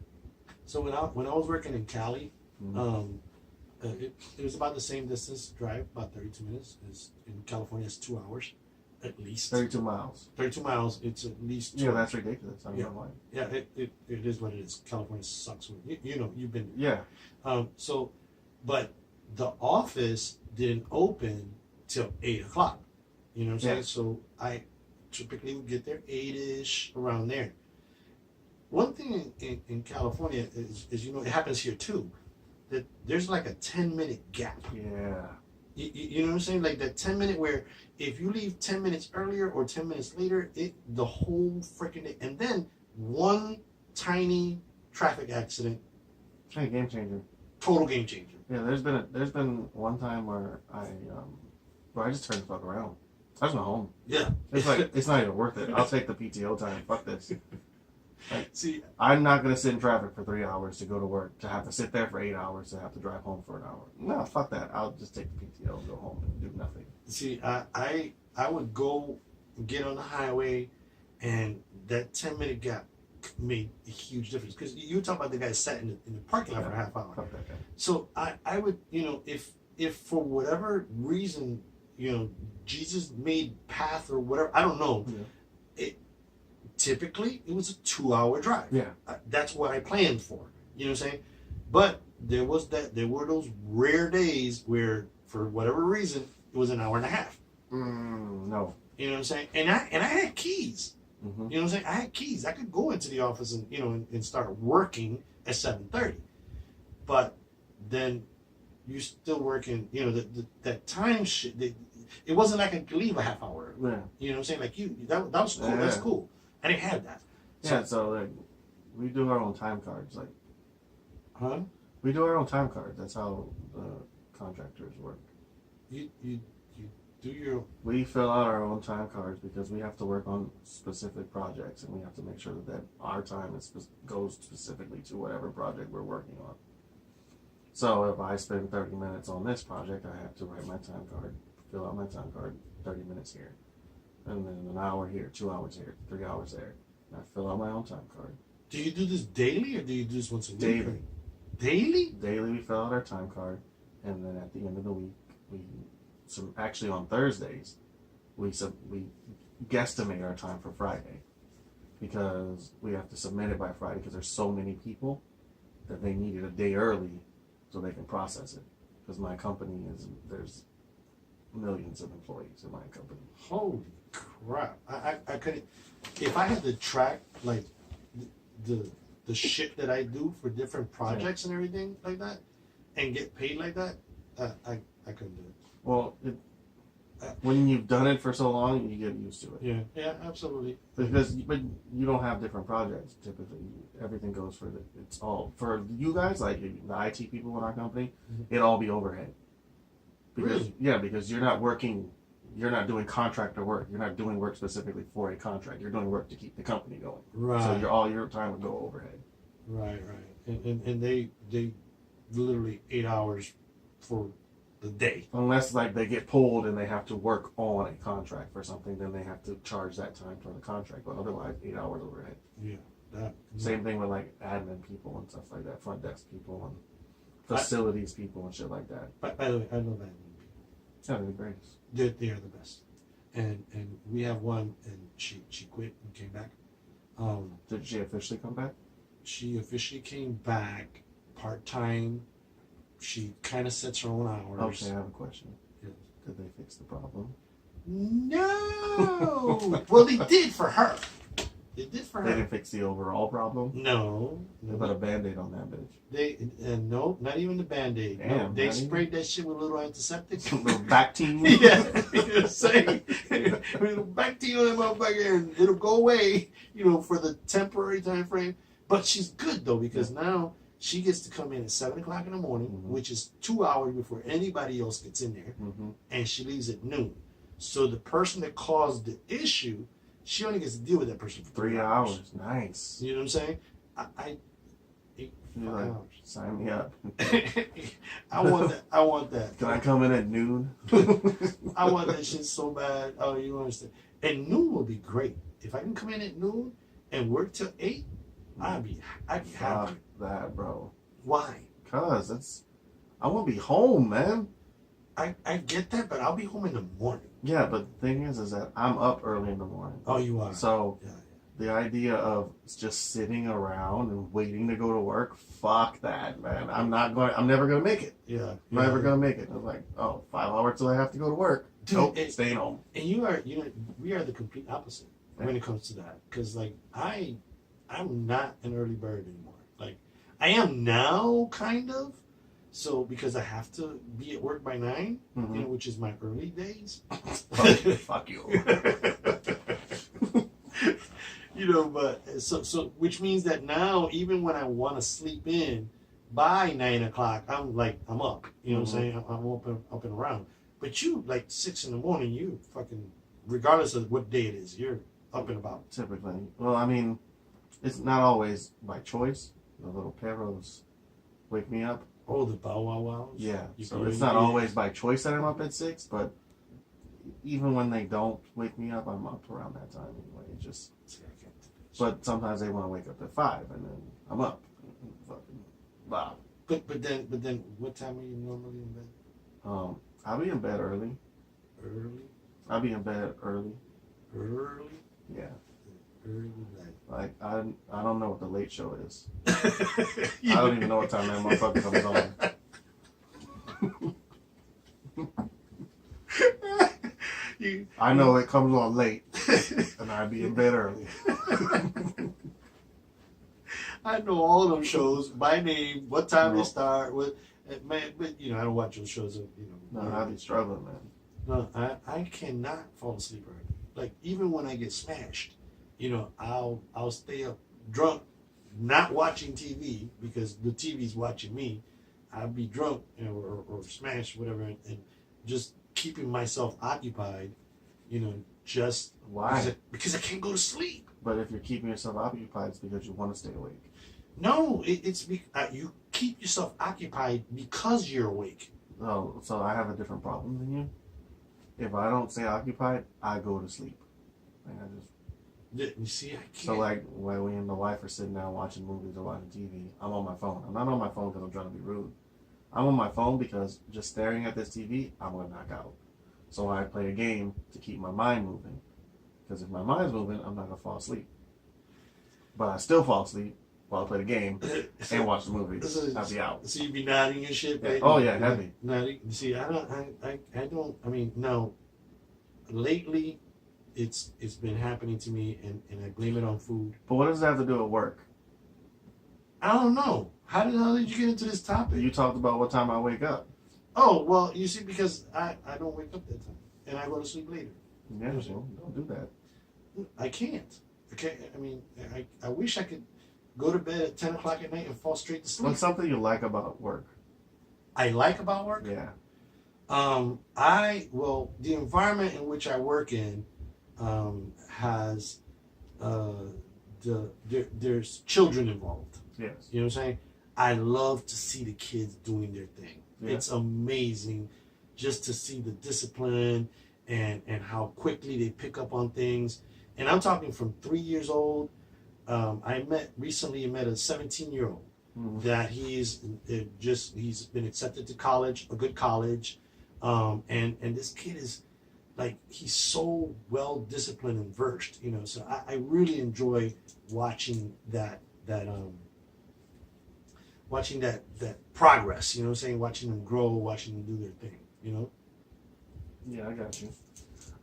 So when I was working in Cali, Mm-hmm. it was about the same distance drive, about 32 minutes. In California, it's 2 hours at least. 32 miles. 32 miles. It's at least 2 Yeah, hours. that's ridiculous. I don't know why. Yeah, it is what it is. California sucks. You know, you've been. Yeah. But the office didn't open till 8 o'clock. You know what I'm saying? Yeah. So I typically would get there 8-ish, around there. One thing in California is, you know, it happens here too, that there's like a 10-minute gap. Yeah. You know what I'm saying? Like that 10-minute where if you leave 10 minutes earlier or 10 minutes later, the whole freaking day. And then one tiny traffic accident, Hey, game changer. total game changer. Yeah, there's been one time where I just turned the fuck around. I just went home. Yeah. It's like it's not even worth it. I'll take the PTO time. Fuck this. See, I'm not gonna sit in traffic for 3 hours to go to work, to have to sit there for 8 hours, to have to drive home for an hour. No, fuck that. I'll just take the PTO and go home and do nothing. see, I I would go get on the highway, and that 10-minute gap made a huge difference. Because you talk about the guy sat in the parking lot for a half hour. Fuck that guy. So I would, if for whatever reason, Jesus made path or whatever, I don't know. Yeah. Typically it was a 2-hour drive. Yeah. That's what I planned for. You know what I'm saying? But there were those rare days where, for whatever reason, it was an hour and a half. No. You know what I'm saying? And I had keys. Mm-hmm. You know what I'm saying? I had keys. I could go into the office and and start working at 7:30. But then you're still working. That time shit. It wasn't like I could leave a half hour. Yeah. You know what I'm saying? Like that was cool. Yeah. That's cool. I didn't have that. So like, we do our own time cards. Like, Huh? we do our own time cards. That's how the contractors work. You do your. We fill out our own time cards because we have to work on specific projects, and we have to make sure that our time goes specifically to whatever project we're working on. So if I spend 30 minutes on this project, I have to write my time card, fill out my time card, 30 minutes here, and then an hour here, 2 hours here, 3 hours there. And I fill out my own time card. Do you do this daily or do you do this once a week? Daily. Daily? Daily, we fill out our time card, and then at the end of the week, actually on Thursdays, we guesstimate our time for Friday, because we have to submit it by Friday because there's so many people that they need it a day early so they can process it. Because my company there's millions of employees in my company. Holy crap! I couldn't. If I had to track like the shit that I do for different projects and everything like that, and get paid like that, I couldn't do it. Well, when you've done it for so long, you get used to it. Yeah, absolutely. But you don't have different projects typically. Everything goes it's all for you guys, like the IT people in our company. Mm-hmm. It'd all be overhead. Because, Really? Yeah, because you're not doing contractor work. You're not doing work specifically for a contract. You're doing work to keep the company going. Right. So all your time would go overhead. Right. And they literally 8 hours for the day. Unless like they get pulled and they have to work on a contract for something, then they have to charge that time for the contract. But otherwise, 8 hours overhead. Yeah. Same thing with like admin people and stuff like that, front desk people and facilities people and shit like that. By the way, I love admin people. Yeah, they're the greatest. They are the best. And we have one, and she quit and came back. Did she officially come back? She officially came back part-time. She kind of sets her own hours. Okay, I have a question. Yes. Did they fix the problem? No. Well, they did for her. They did for her. They didn't fix the overall problem? No. They put a Band-Aid on that bitch. No, not even the Band-Aid. Damn, No, they not sprayed that shit with a little antiseptic. A little Bactine? Yeah, you know, saying little Bactine on that motherfucker, and it'll go away, for the temporary time frame. But she's good though, because now she gets to come in at 7 o'clock in the morning, which is 2 hours before anybody else gets in there, and she leaves at noon. So the person that caused the issue, she only gets to deal with that person for 3 hours. Nice. You know what I'm saying? I 8 Like, hours. sign me up. I want that. Can I come in at noon? I want that shit so bad. Oh, you understand? And noon will be great. If I can come in at noon and work till 8, I'd be happy. Fuck that, bro. Why? Cause I want to be home, man. I get that, but I'll be home in the morning. Yeah, but the thing is that I'm up early in the morning. Oh, you are. So Yeah. the idea of just sitting around and waiting to go to work, fuck that, man. I'm never gonna make it. Yeah. I'm never gonna make it. I was like, 5 hours till I have to go to work. Dude, Nope, staying home. And we are the complete opposite when it comes to that. Because like I'm not an early bird anymore. Like I am now, kind of. So because I have to be at work by 9, which is my early days. Fuck you. But so which means that now, even when I want to sleep in by 9 o'clock, I'm up. You know what I'm saying? I'm up and around. But you, like 6 in the morning, you fucking, regardless of what day it is, you're up and about. Typically. Well, I mean, it's not always by choice. The little perros wake me up. Oh, the bow wow wows? Yeah. So it's not always by choice that I'm up at 6, but even when they don't wake me up, I'm up around that time anyway. It's just, See, I can't do that shit. but sometimes they want to wake up at 5, and then I'm up. Fucking wow. But then, what time are you normally in bed? I'll be in bed early. Early. I'll be in bed early. Early. Yeah. Early Like I don't know what the late show is. night. I don't even know what time that motherfucker comes on. I know it comes on late, and I'll be in bed early. I know all them shows by name, what time No. they start, what man. But I don't watch those shows. No, I'll be struggling, man. No, I cannot fall asleep early. Like even when I get smashed, I'll stay up drunk, not watching TV because the TV's watching me. I'll be drunk, or smashed, whatever, and just keeping myself occupied. Just Why? because I can't go to sleep. But if you're keeping yourself occupied, it's because you want to stay awake. No, you keep yourself occupied because you're awake. Oh, so I have a different problem than you. If I don't stay occupied, I go to sleep. Like I just. You see, I can't. So like when we and the wife are sitting down watching movies or watching TV, I'm on my phone. I'm not on my phone because I'm trying to be rude. I'm on my phone because just staring at this TV, I'm gonna knock out. So I play a game to keep my mind moving. Because if my mind's moving, I'm not gonna fall asleep. But I still fall asleep while I play the game and watch the movie. I'll be out. So you be nodding and shit, Yeah. baby? Oh yeah, heavy. Nodding. See, I don't. I mean, no. Lately, it's been happening to me, and I blame it on food. But what does that have to do with work? I don't know. How the hell did you get into this topic? You talked about what time I wake up. Oh well, you see, because I don't wake up that time, and I go to sleep later. Yeah, well, don't do that. I can't. Okay, I mean, I wish I could go to bed at 10 o'clock at night and fall straight to sleep. What's something you like about work? I like about work? Yeah. The environment in which I work in has there's children involved. Yes. You know what I'm saying? I love to see the kids doing their thing. Yeah. It's amazing just to see the discipline and how quickly they pick up on things. And I'm talking from 3 years old. I recently met a 17-year-old Mhm. that he's been accepted to college, a good college. And this kid is like, he's so well disciplined and versed, so I really enjoy watching that progress, watching them grow, watching them do their thing, Yeah, I got you.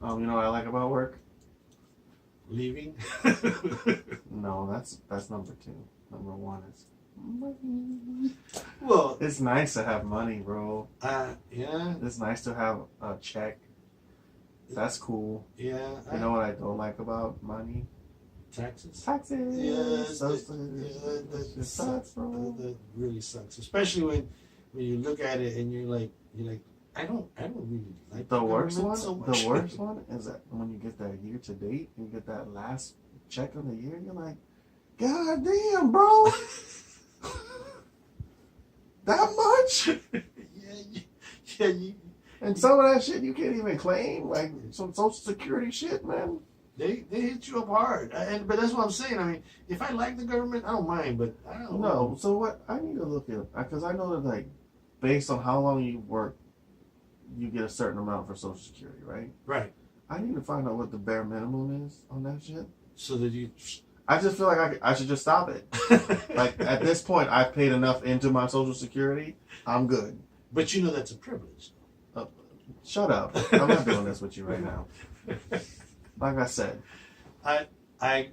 You know what I like about work? leaving. No, that's number 2. Number 1 is money. Well, It's nice to have money, bro. yeah, It's nice to have a check. That's cool. yeah. You know what I don't like about money? Taxes. Taxes. Yes, It sucks, bro. That really sucks, especially when you look at it and you're like, I don't really like The worst government one. so much. The worst one is that when you get that year to date and you get that last check of the year, you're like, God damn, bro. That much? yeah. And some of that shit you can't even claim, like some Social Security shit, man. They hit you up hard, but that's what I'm saying. I mean, if I like the government, I don't mind, but I don't. No, so what? I need to look at, because I know that like, based on how long you work, you get a certain amount for Social Security, right? Right. I need to find out what the bare minimum is on that shit. So that you. I just feel like I should just stop it. Like at this point, I've paid enough into my Social Security. I'm good. But that's a privilege. Shut up. I'm not doing this with you right now. Like I said. I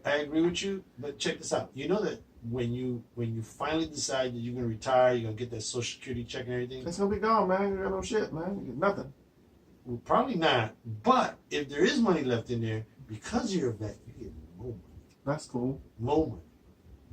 agree with you, but check this out. You know that when you finally decide that you're gonna retire, you're gonna get that Social Security check and everything. It's gonna be gone, man. You got no shit, man. You got nothing. Well, probably not. But if there is money left in there, because you're a vet, you get more money. That's cool. More money.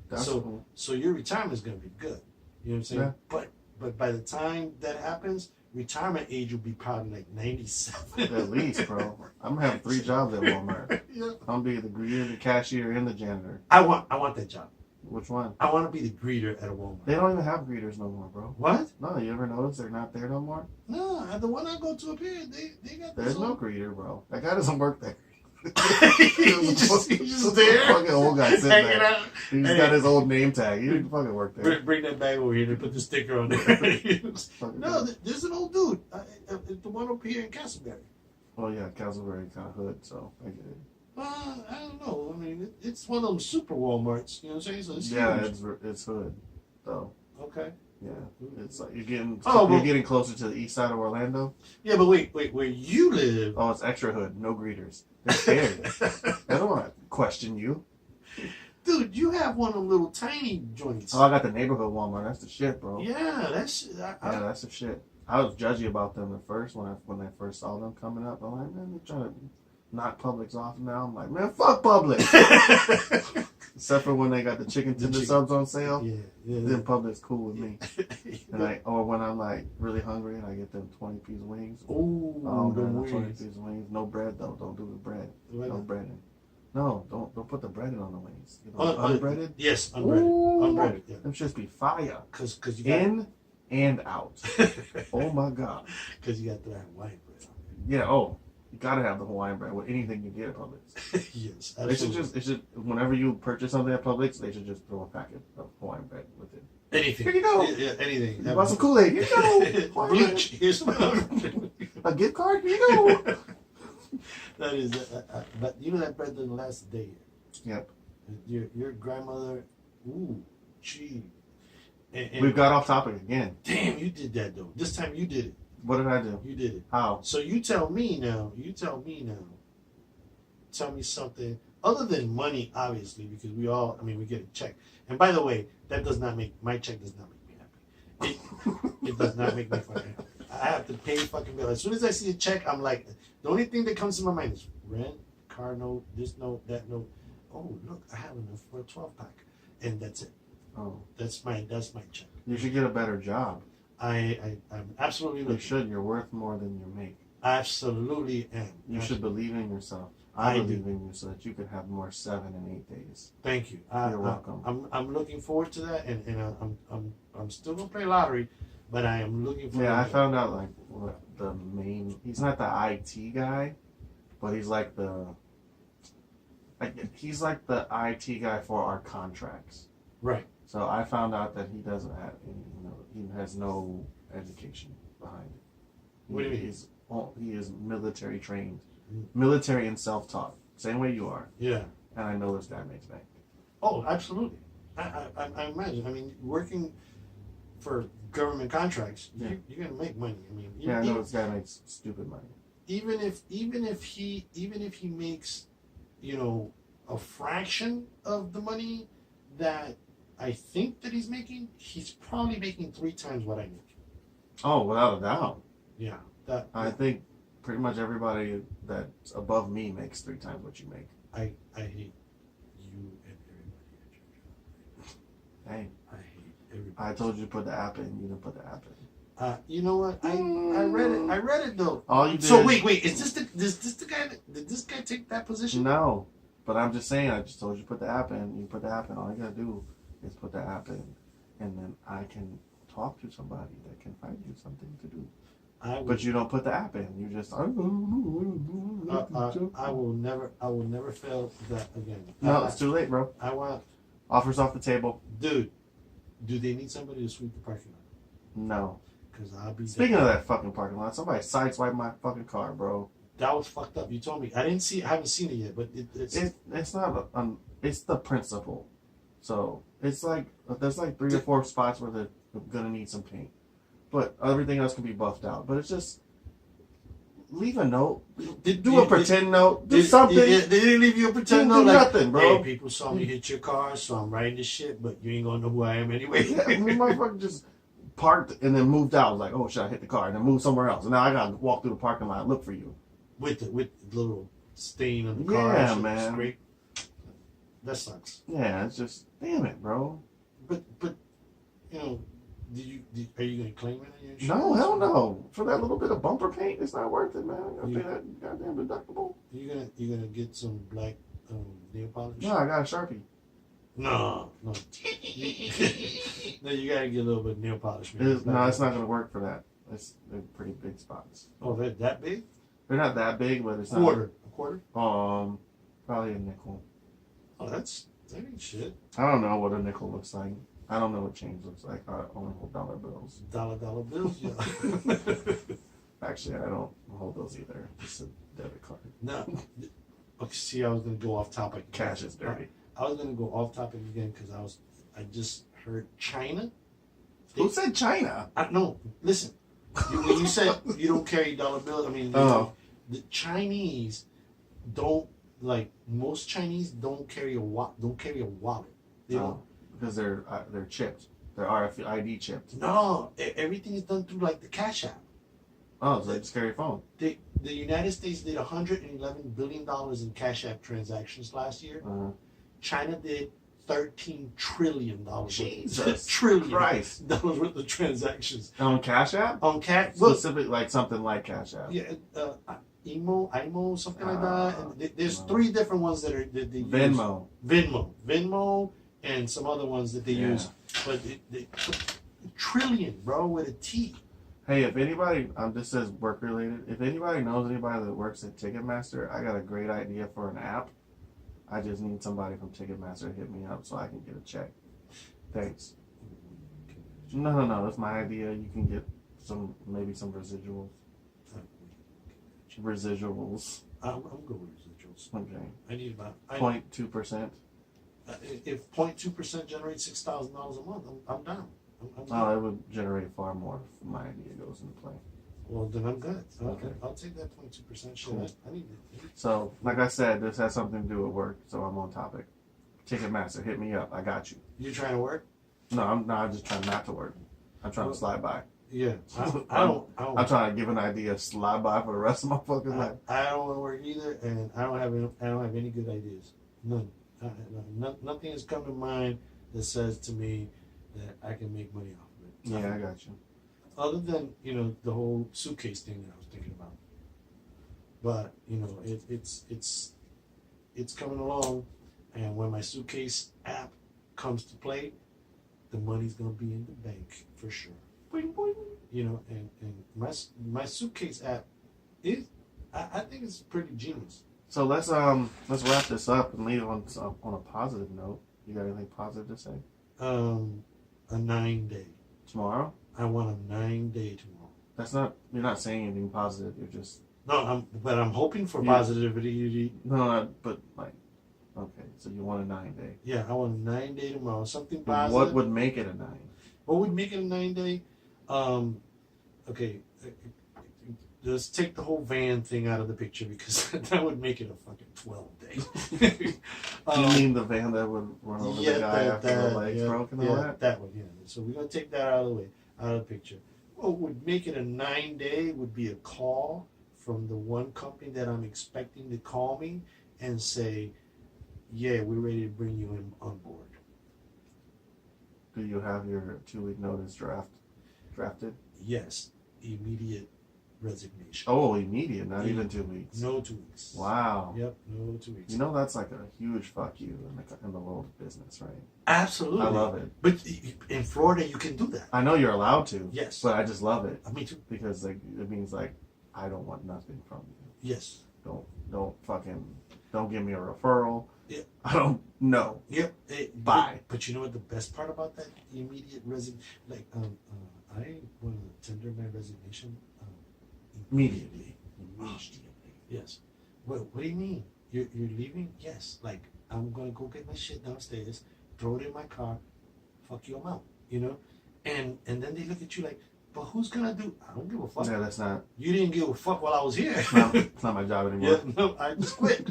That's cool. So your retirement is gonna be good. You know what I'm saying? Yeah. But by the time that happens, retirement age will be probably like 97. At least, bro. I'm gonna have 3 jobs at Walmart. Yeah. I'm gonna be the greeter, the cashier, and the janitor. I want that job. Which one? I want to be the greeter at a Walmart. They don't even have greeters no more, bro. What? No, you ever notice they're not there no more? No, the one I go to up here, they got this There's no little- greeter, bro. That guy doesn't work there. you just there, Fucking old guy sitting hanging there. out. He's Hey. got his old name tag. He didn't fucking work there. Bring that bag over here and put the sticker on there. Fucking No, there's an old dude. The one up here in Castleberry. Well, yeah, Castleberry kind of hood, so I get it. I don't know. I mean, it's one of them super Walmarts. You know what I'm saying? So it's Yeah, huge. it's hood, though. Okay. Yeah, it's like you're getting well- getting closer to the east side of Orlando. Yeah, but wait. Where you live? Oh, it's extra hood, no greeters. They're scared. They don't want to question you. Dude, you have one of them little tiny joints. Oh, I got the neighborhood Walmart. That's the shit, bro. Yeah, that's. Yeah, that's the shit. I was judgy about them at first when I first saw them coming up. I'm like, man, they're trying to knock Publix off now. I'm like, man, fuck Publix. Except for when they got the chicken tender subs on sale. Yeah. Then Publix cool with me. And or when I'm like really hungry and I get them 20-piece wings. Ooh, Oh the man, wings. 20-piece wings. No bread though. Don't do the bread. Why No not? breading. No, don't put the breading on the wings. You know, Un- unbreaded. Yes, unbreaded. Ooh, Unbreaded. Yeah. Them shits be fire. Cause you got In and out. Oh my god. because you got that white bread. Yeah. Oh, you gotta have the Hawaiian bread with anything you get at Publix. Yes, They should absolutely. it should whenever you purchase something at Publix, they should just throw a packet of Hawaiian bread with it. Anything. Here you go. Yeah, anything. You want some Kool-Aid? Here you go. Hawaiian bread. Bleach. Here's some. A gift card? Here you go. That is, but you know that bread doesn't last a day. Yep. Your grandmother, ooh, gee. And We've got off topic again. damn, you did that though. This time you did it. What did I do? You did it. How? So you tell me now. Tell me something other than money, obviously, because we get a check. And by the way, that does not make my check does not make me happy. It does not make me fucking happy. I have to pay fucking bill. As soon as I see a check, I'm like, the only thing that comes to my mind is rent, car note, this note, that note. Oh, look, I have enough for a 12-pack, and that's it. Oh, That's my check. you should get a better job. I'm absolutely You looking. should. You're worth more than you make. Absolutely am. You should believe in yourself. I I do. believe in you so that you can have more 7 and 8 days. Thank you. You're welcome. I'm looking forward to that, and I'm still gonna play lottery, but I am looking forward. Yeah, I to found out like what the main. He's not the IT guy, but he's like he's like the IT guy for our contracts. right. So I found out that he doesn't have any. He has no education behind it. What do you mean? He is military trained, Mm. military and self-taught, same way you are. Yeah. And I know this guy makes bank. Oh, absolutely. I imagine. I mean, working for government contracts, Yeah. you're gonna make money. I mean, Yeah, I know this guy makes stupid money. even if he makes, a fraction of the money that I think that he's making, he's probably making 3 times what I make. Oh, without a doubt. Yeah. That I think pretty much everybody that's above me makes 3 times what you make. I hate you and everybody at your job. Hey, I hate everybody. I told you to put the app in. You didn't put the app in. You know what? I read it. I read it though. All you did. So wait. Is this the guy? Did this guy take that position? No, but I'm just saying. I just told you to put the app in. You put the app in. All you gotta do is put the app in, and then I can talk to somebody that can find you something to do. But you don't put the app in. You just. I will never fail that again. No, it's too late, bro. I want, Offers off the table. dude. Do they need somebody to sweep the parking lot? No. Because I'll be. Speaking of that fucking parking lot, somebody sideswiped my fucking car, bro. that was fucked up. You told me. I didn't see. I haven't seen it yet, but It's not. It's the principle. So it's like there's like 3 or 4 spots where they're gonna need some paint, but everything else can be buffed out. But it's just leave a note. Do a pretend note. Do something. They didn't leave you a pretend Do note. Like, nothing, bro. Hey, people saw me hit your car, so I'm writing this shit, but you ain't gonna know who I am anyway. Yeah, I mean, motherfucker just parked and then moved out. I was like, oh shit, I hit the car and then moved somewhere else. And now I gotta walk through the parking lot and look for you. with the little stain on the car. Yeah, and man. Scrape. That sucks. Yeah, it's just damn it, bro. But are you gonna claim it on your insurance? No, hell no. For that little bit of bumper paint, it's not worth it, man. I gotta pay that goddamn deductible. You gonna get some black nail polish? No, I got a Sharpie. No. No, you gotta get a little bit of nail polish, man. It's not going to work for that. They're pretty big spots. Oh, they're that big? They're not that big, but it's A quarter? probably a nickel. Oh, that ain't shit. I don't know what a nickel looks like. I don't know what change looks like. I only hold dollar bills. Dollar bills, yeah. Actually, I don't hold those either. It's a debit card. No. Okay, see, I was gonna go off topic. Cash is dirty. I was gonna go off topic again because I just heard China. Who said China? No, listen. When you said you don't carry dollar bills, I mean, the Chinese don't, like, most Chinese don't carry a wallet. They don't. Because they're chipped. They're RFID chipped. No, everything is done through like the Cash App. Oh, so they just carry a phone. The United States did $111 billion in Cash App transactions last year. China did $13 trillion. Jesus trillion Christ. dollars worth of transactions On Cash App? on Cash. Specific, like something like Cash App. Yeah, IMO, something like that. And there's three different ones that they Venmo. use. Venmo, and some other ones that they use. But they trillion, bro, with a T. Hey, if anybody, this says work related. If anybody knows anybody that works at Ticketmaster, I got a great idea for an app. I just need somebody from Ticketmaster to hit me up so I can get a check. Thanks. No. That's my idea. You can get maybe some residuals. Residuals. I'm good with residuals. Okay. I need about 0.2%. If 0.2% generates $6,000 a month, I'm down. Oh, it would generate far more if my idea goes into play. Well, then I'm good. Okay. I'll take that 0.2% shit. Cool. I need it. So, like I said, this has something to do with work, so I'm on topic. Ticketmaster, hit me up. I got you. You trying to work? No, I'm just trying not to work. I'm trying to slide by. Yeah. I'm trying to give an idea, slide by for the rest of my fucking life. I don't want to work either, and I don't have any good ideas. None. Nothing has come to mind that says to me that I can make money off of it. Yeah, I got you. Other than, the whole suitcase thing that I was thinking about. But, it's coming along, and when my suitcase app comes to play, the money's gonna be in the bank for sure. Boing, boing. And my suitcase app I think it's pretty genius. So let's wrap this up and leave on a positive note. You got anything positive to say? A 9-day. Tomorrow? I want a 9-day tomorrow. You're not saying anything positive. You're just. No, I'm hoping for positivity. No, but like, okay, so you want a 9-day. Yeah, I want a 9-day tomorrow. Something positive. What would make it a 9? What would make it a 9-day? Okay, let's take the whole van thing out of the picture because that would make it a fucking 12-day. You mean the van that would run over the guy after the legs broke and all that? That one, yeah. So we're gonna take that out of the way, out of the picture. What would make it a 9-day would be a call from the one company that I'm expecting to call me and say, yeah, we're ready to bring you on board. Do you have your 2-week notice drafted? Yes, immediate resignation. Oh, immediate, not even 2 weeks. No 2 weeks. Wow. Yep, no 2 weeks. That's like a huge fuck you in the world of business, right? Absolutely. I love it. But in Florida, you can do that. I know you're allowed to. Yes. But I just love it. Me too. Because it means I don't want nothing from you. Yes. Don't give me a referral. Yeah. I don't know. Yep. Bye. But you know what the best part about that immediate I want to tender my resignation Immediately. Yes. What do you mean? You're leaving? Yes. Like, I'm gonna go get my shit downstairs, throw it in my car, fuck you, I'm out. And then they look at you like, but who's gonna do? I don't give a fuck. Yeah, that's not. You didn't give a fuck while I was here. It's not my job anymore. Yeah, no, I just quit.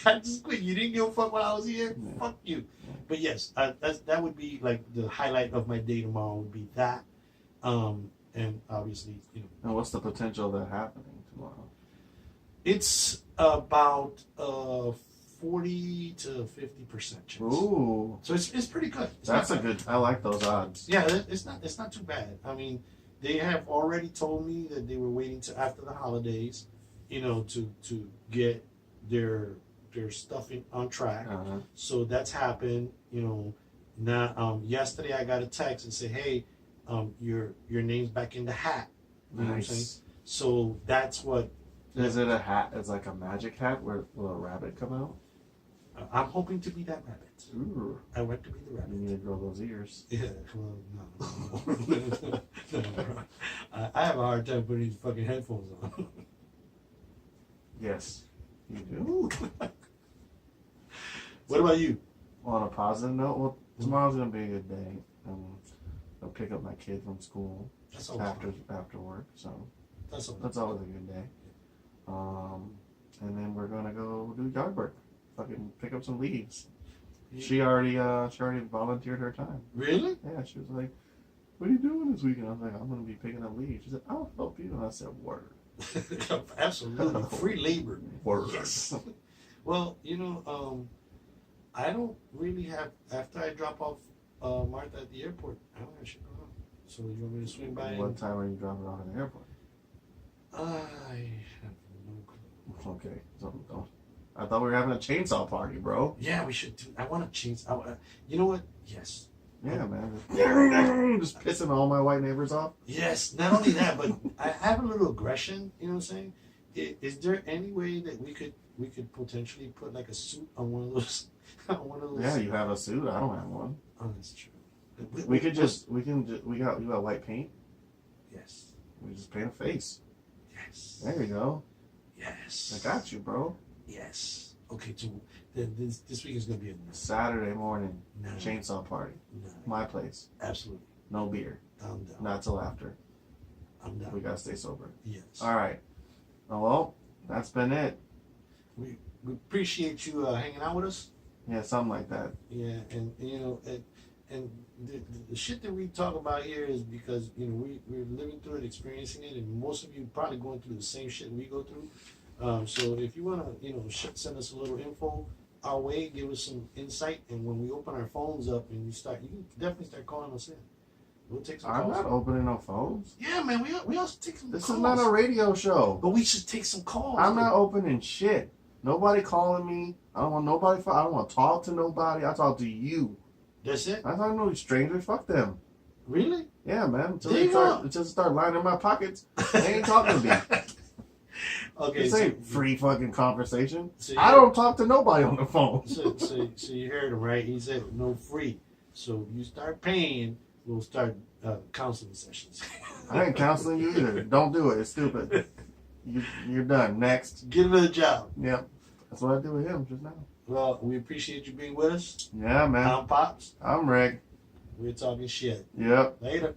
I just quit. You didn't give a fuck while I was here. Yeah. Fuck you. Yeah. But yes, that would be like the highlight of my day tomorrow would be that. And obviously, And what's the potential of that happening tomorrow? It's about 40 to 50% chance. Ooh. So it's pretty good. That's a good. I like those odds. Yeah, it's not too bad. I mean, they have already told me that they were waiting to after the holidays, to get their their stuff on track. Uh-huh. So that's happened. You know, now yesterday I got a text and said, "Hey, your name's back in the hat." You know what I'm saying? Nice. So that's what. Is it a hat? It's like a magic hat where will a rabbit come out? I'm hoping to be that rabbit. Ooh. I want to be the You rabbit. need to grow those ears. Yeah, well, no. I have a hard time putting these fucking headphones on. Yes, you do. What about you? On a positive note, well, tomorrow's gonna be a good day. I'll pick up my kid from school That's always after work, so That's always that's always a good day. And then we're gonna go do yard work. Fucking pick up some leaves. She already volunteered her time. Really? Yeah, she was like, "What are you doing this weekend?" I was like, "I'm gonna be picking up leaves." She said, "I'll help you," and I said, "Word." Absolutely. Free labor. Word. Yes. Well, you know, I don't really have, after I drop off Martha at the airport, I don't have shit going on. So you want me to swing by? What time are you dropping off at the airport? I have no clue. Okay, so don't. I thought we were having a chainsaw party, bro. Yeah, we should do. I want to change. You know what? Yes. Yeah, man. Just pissing all my white neighbors off. Yes. Not only that, but I have a little aggression. You know what I'm saying? Is there any way that we could potentially put like a suit on one of those? On one of those. Yeah, you have a suit. I don't have one. Oh, that's true. We got white paint. Yes. We just paint a face. Yes. There you go. Yes. I got you, bro. Yes. Okay. So this week is gonna be a Saturday morning, no. chainsaw party. No. My place. Absolutely. No beer. I'm down. Not till after. I'm down. We gotta stay sober. Yes. All right. Oh, well, that's been it. We appreciate you hanging out with us. Yeah, something like that. Yeah, and you know, and the shit that we talk about here is because you know we're living through it, experiencing it, and most of you probably going through the same shit we go through. So if you wanna send us a little info our way, give us some insight, and when we open our phones up and you can definitely start calling us in. We'll take some I'm calls. not opening no phones. Yeah, man, we also take some This calls. is not a radio show. But we should take some calls. I'm not opening shit. Nobody calling me. I don't want nobody. I don't want to talk to nobody. I talk to you. That's it? I talk to no strangers. Fuck them. Really? Yeah, man. Until There they you go. start lining my pockets, they ain't talking to me. Okay, This ain't free fucking conversation. So I don't talk to nobody on the phone. So you heard him, right? He said no free. So you start paying, we'll start counseling sessions. I ain't counseling you either. Don't do it. It's stupid. You're done. Next. Get another job. Yep. That's what I did with him just now. Well, we appreciate you being with us. Yeah, man. I'm Pops. I'm Rick. We're talking shit. Yep. Later.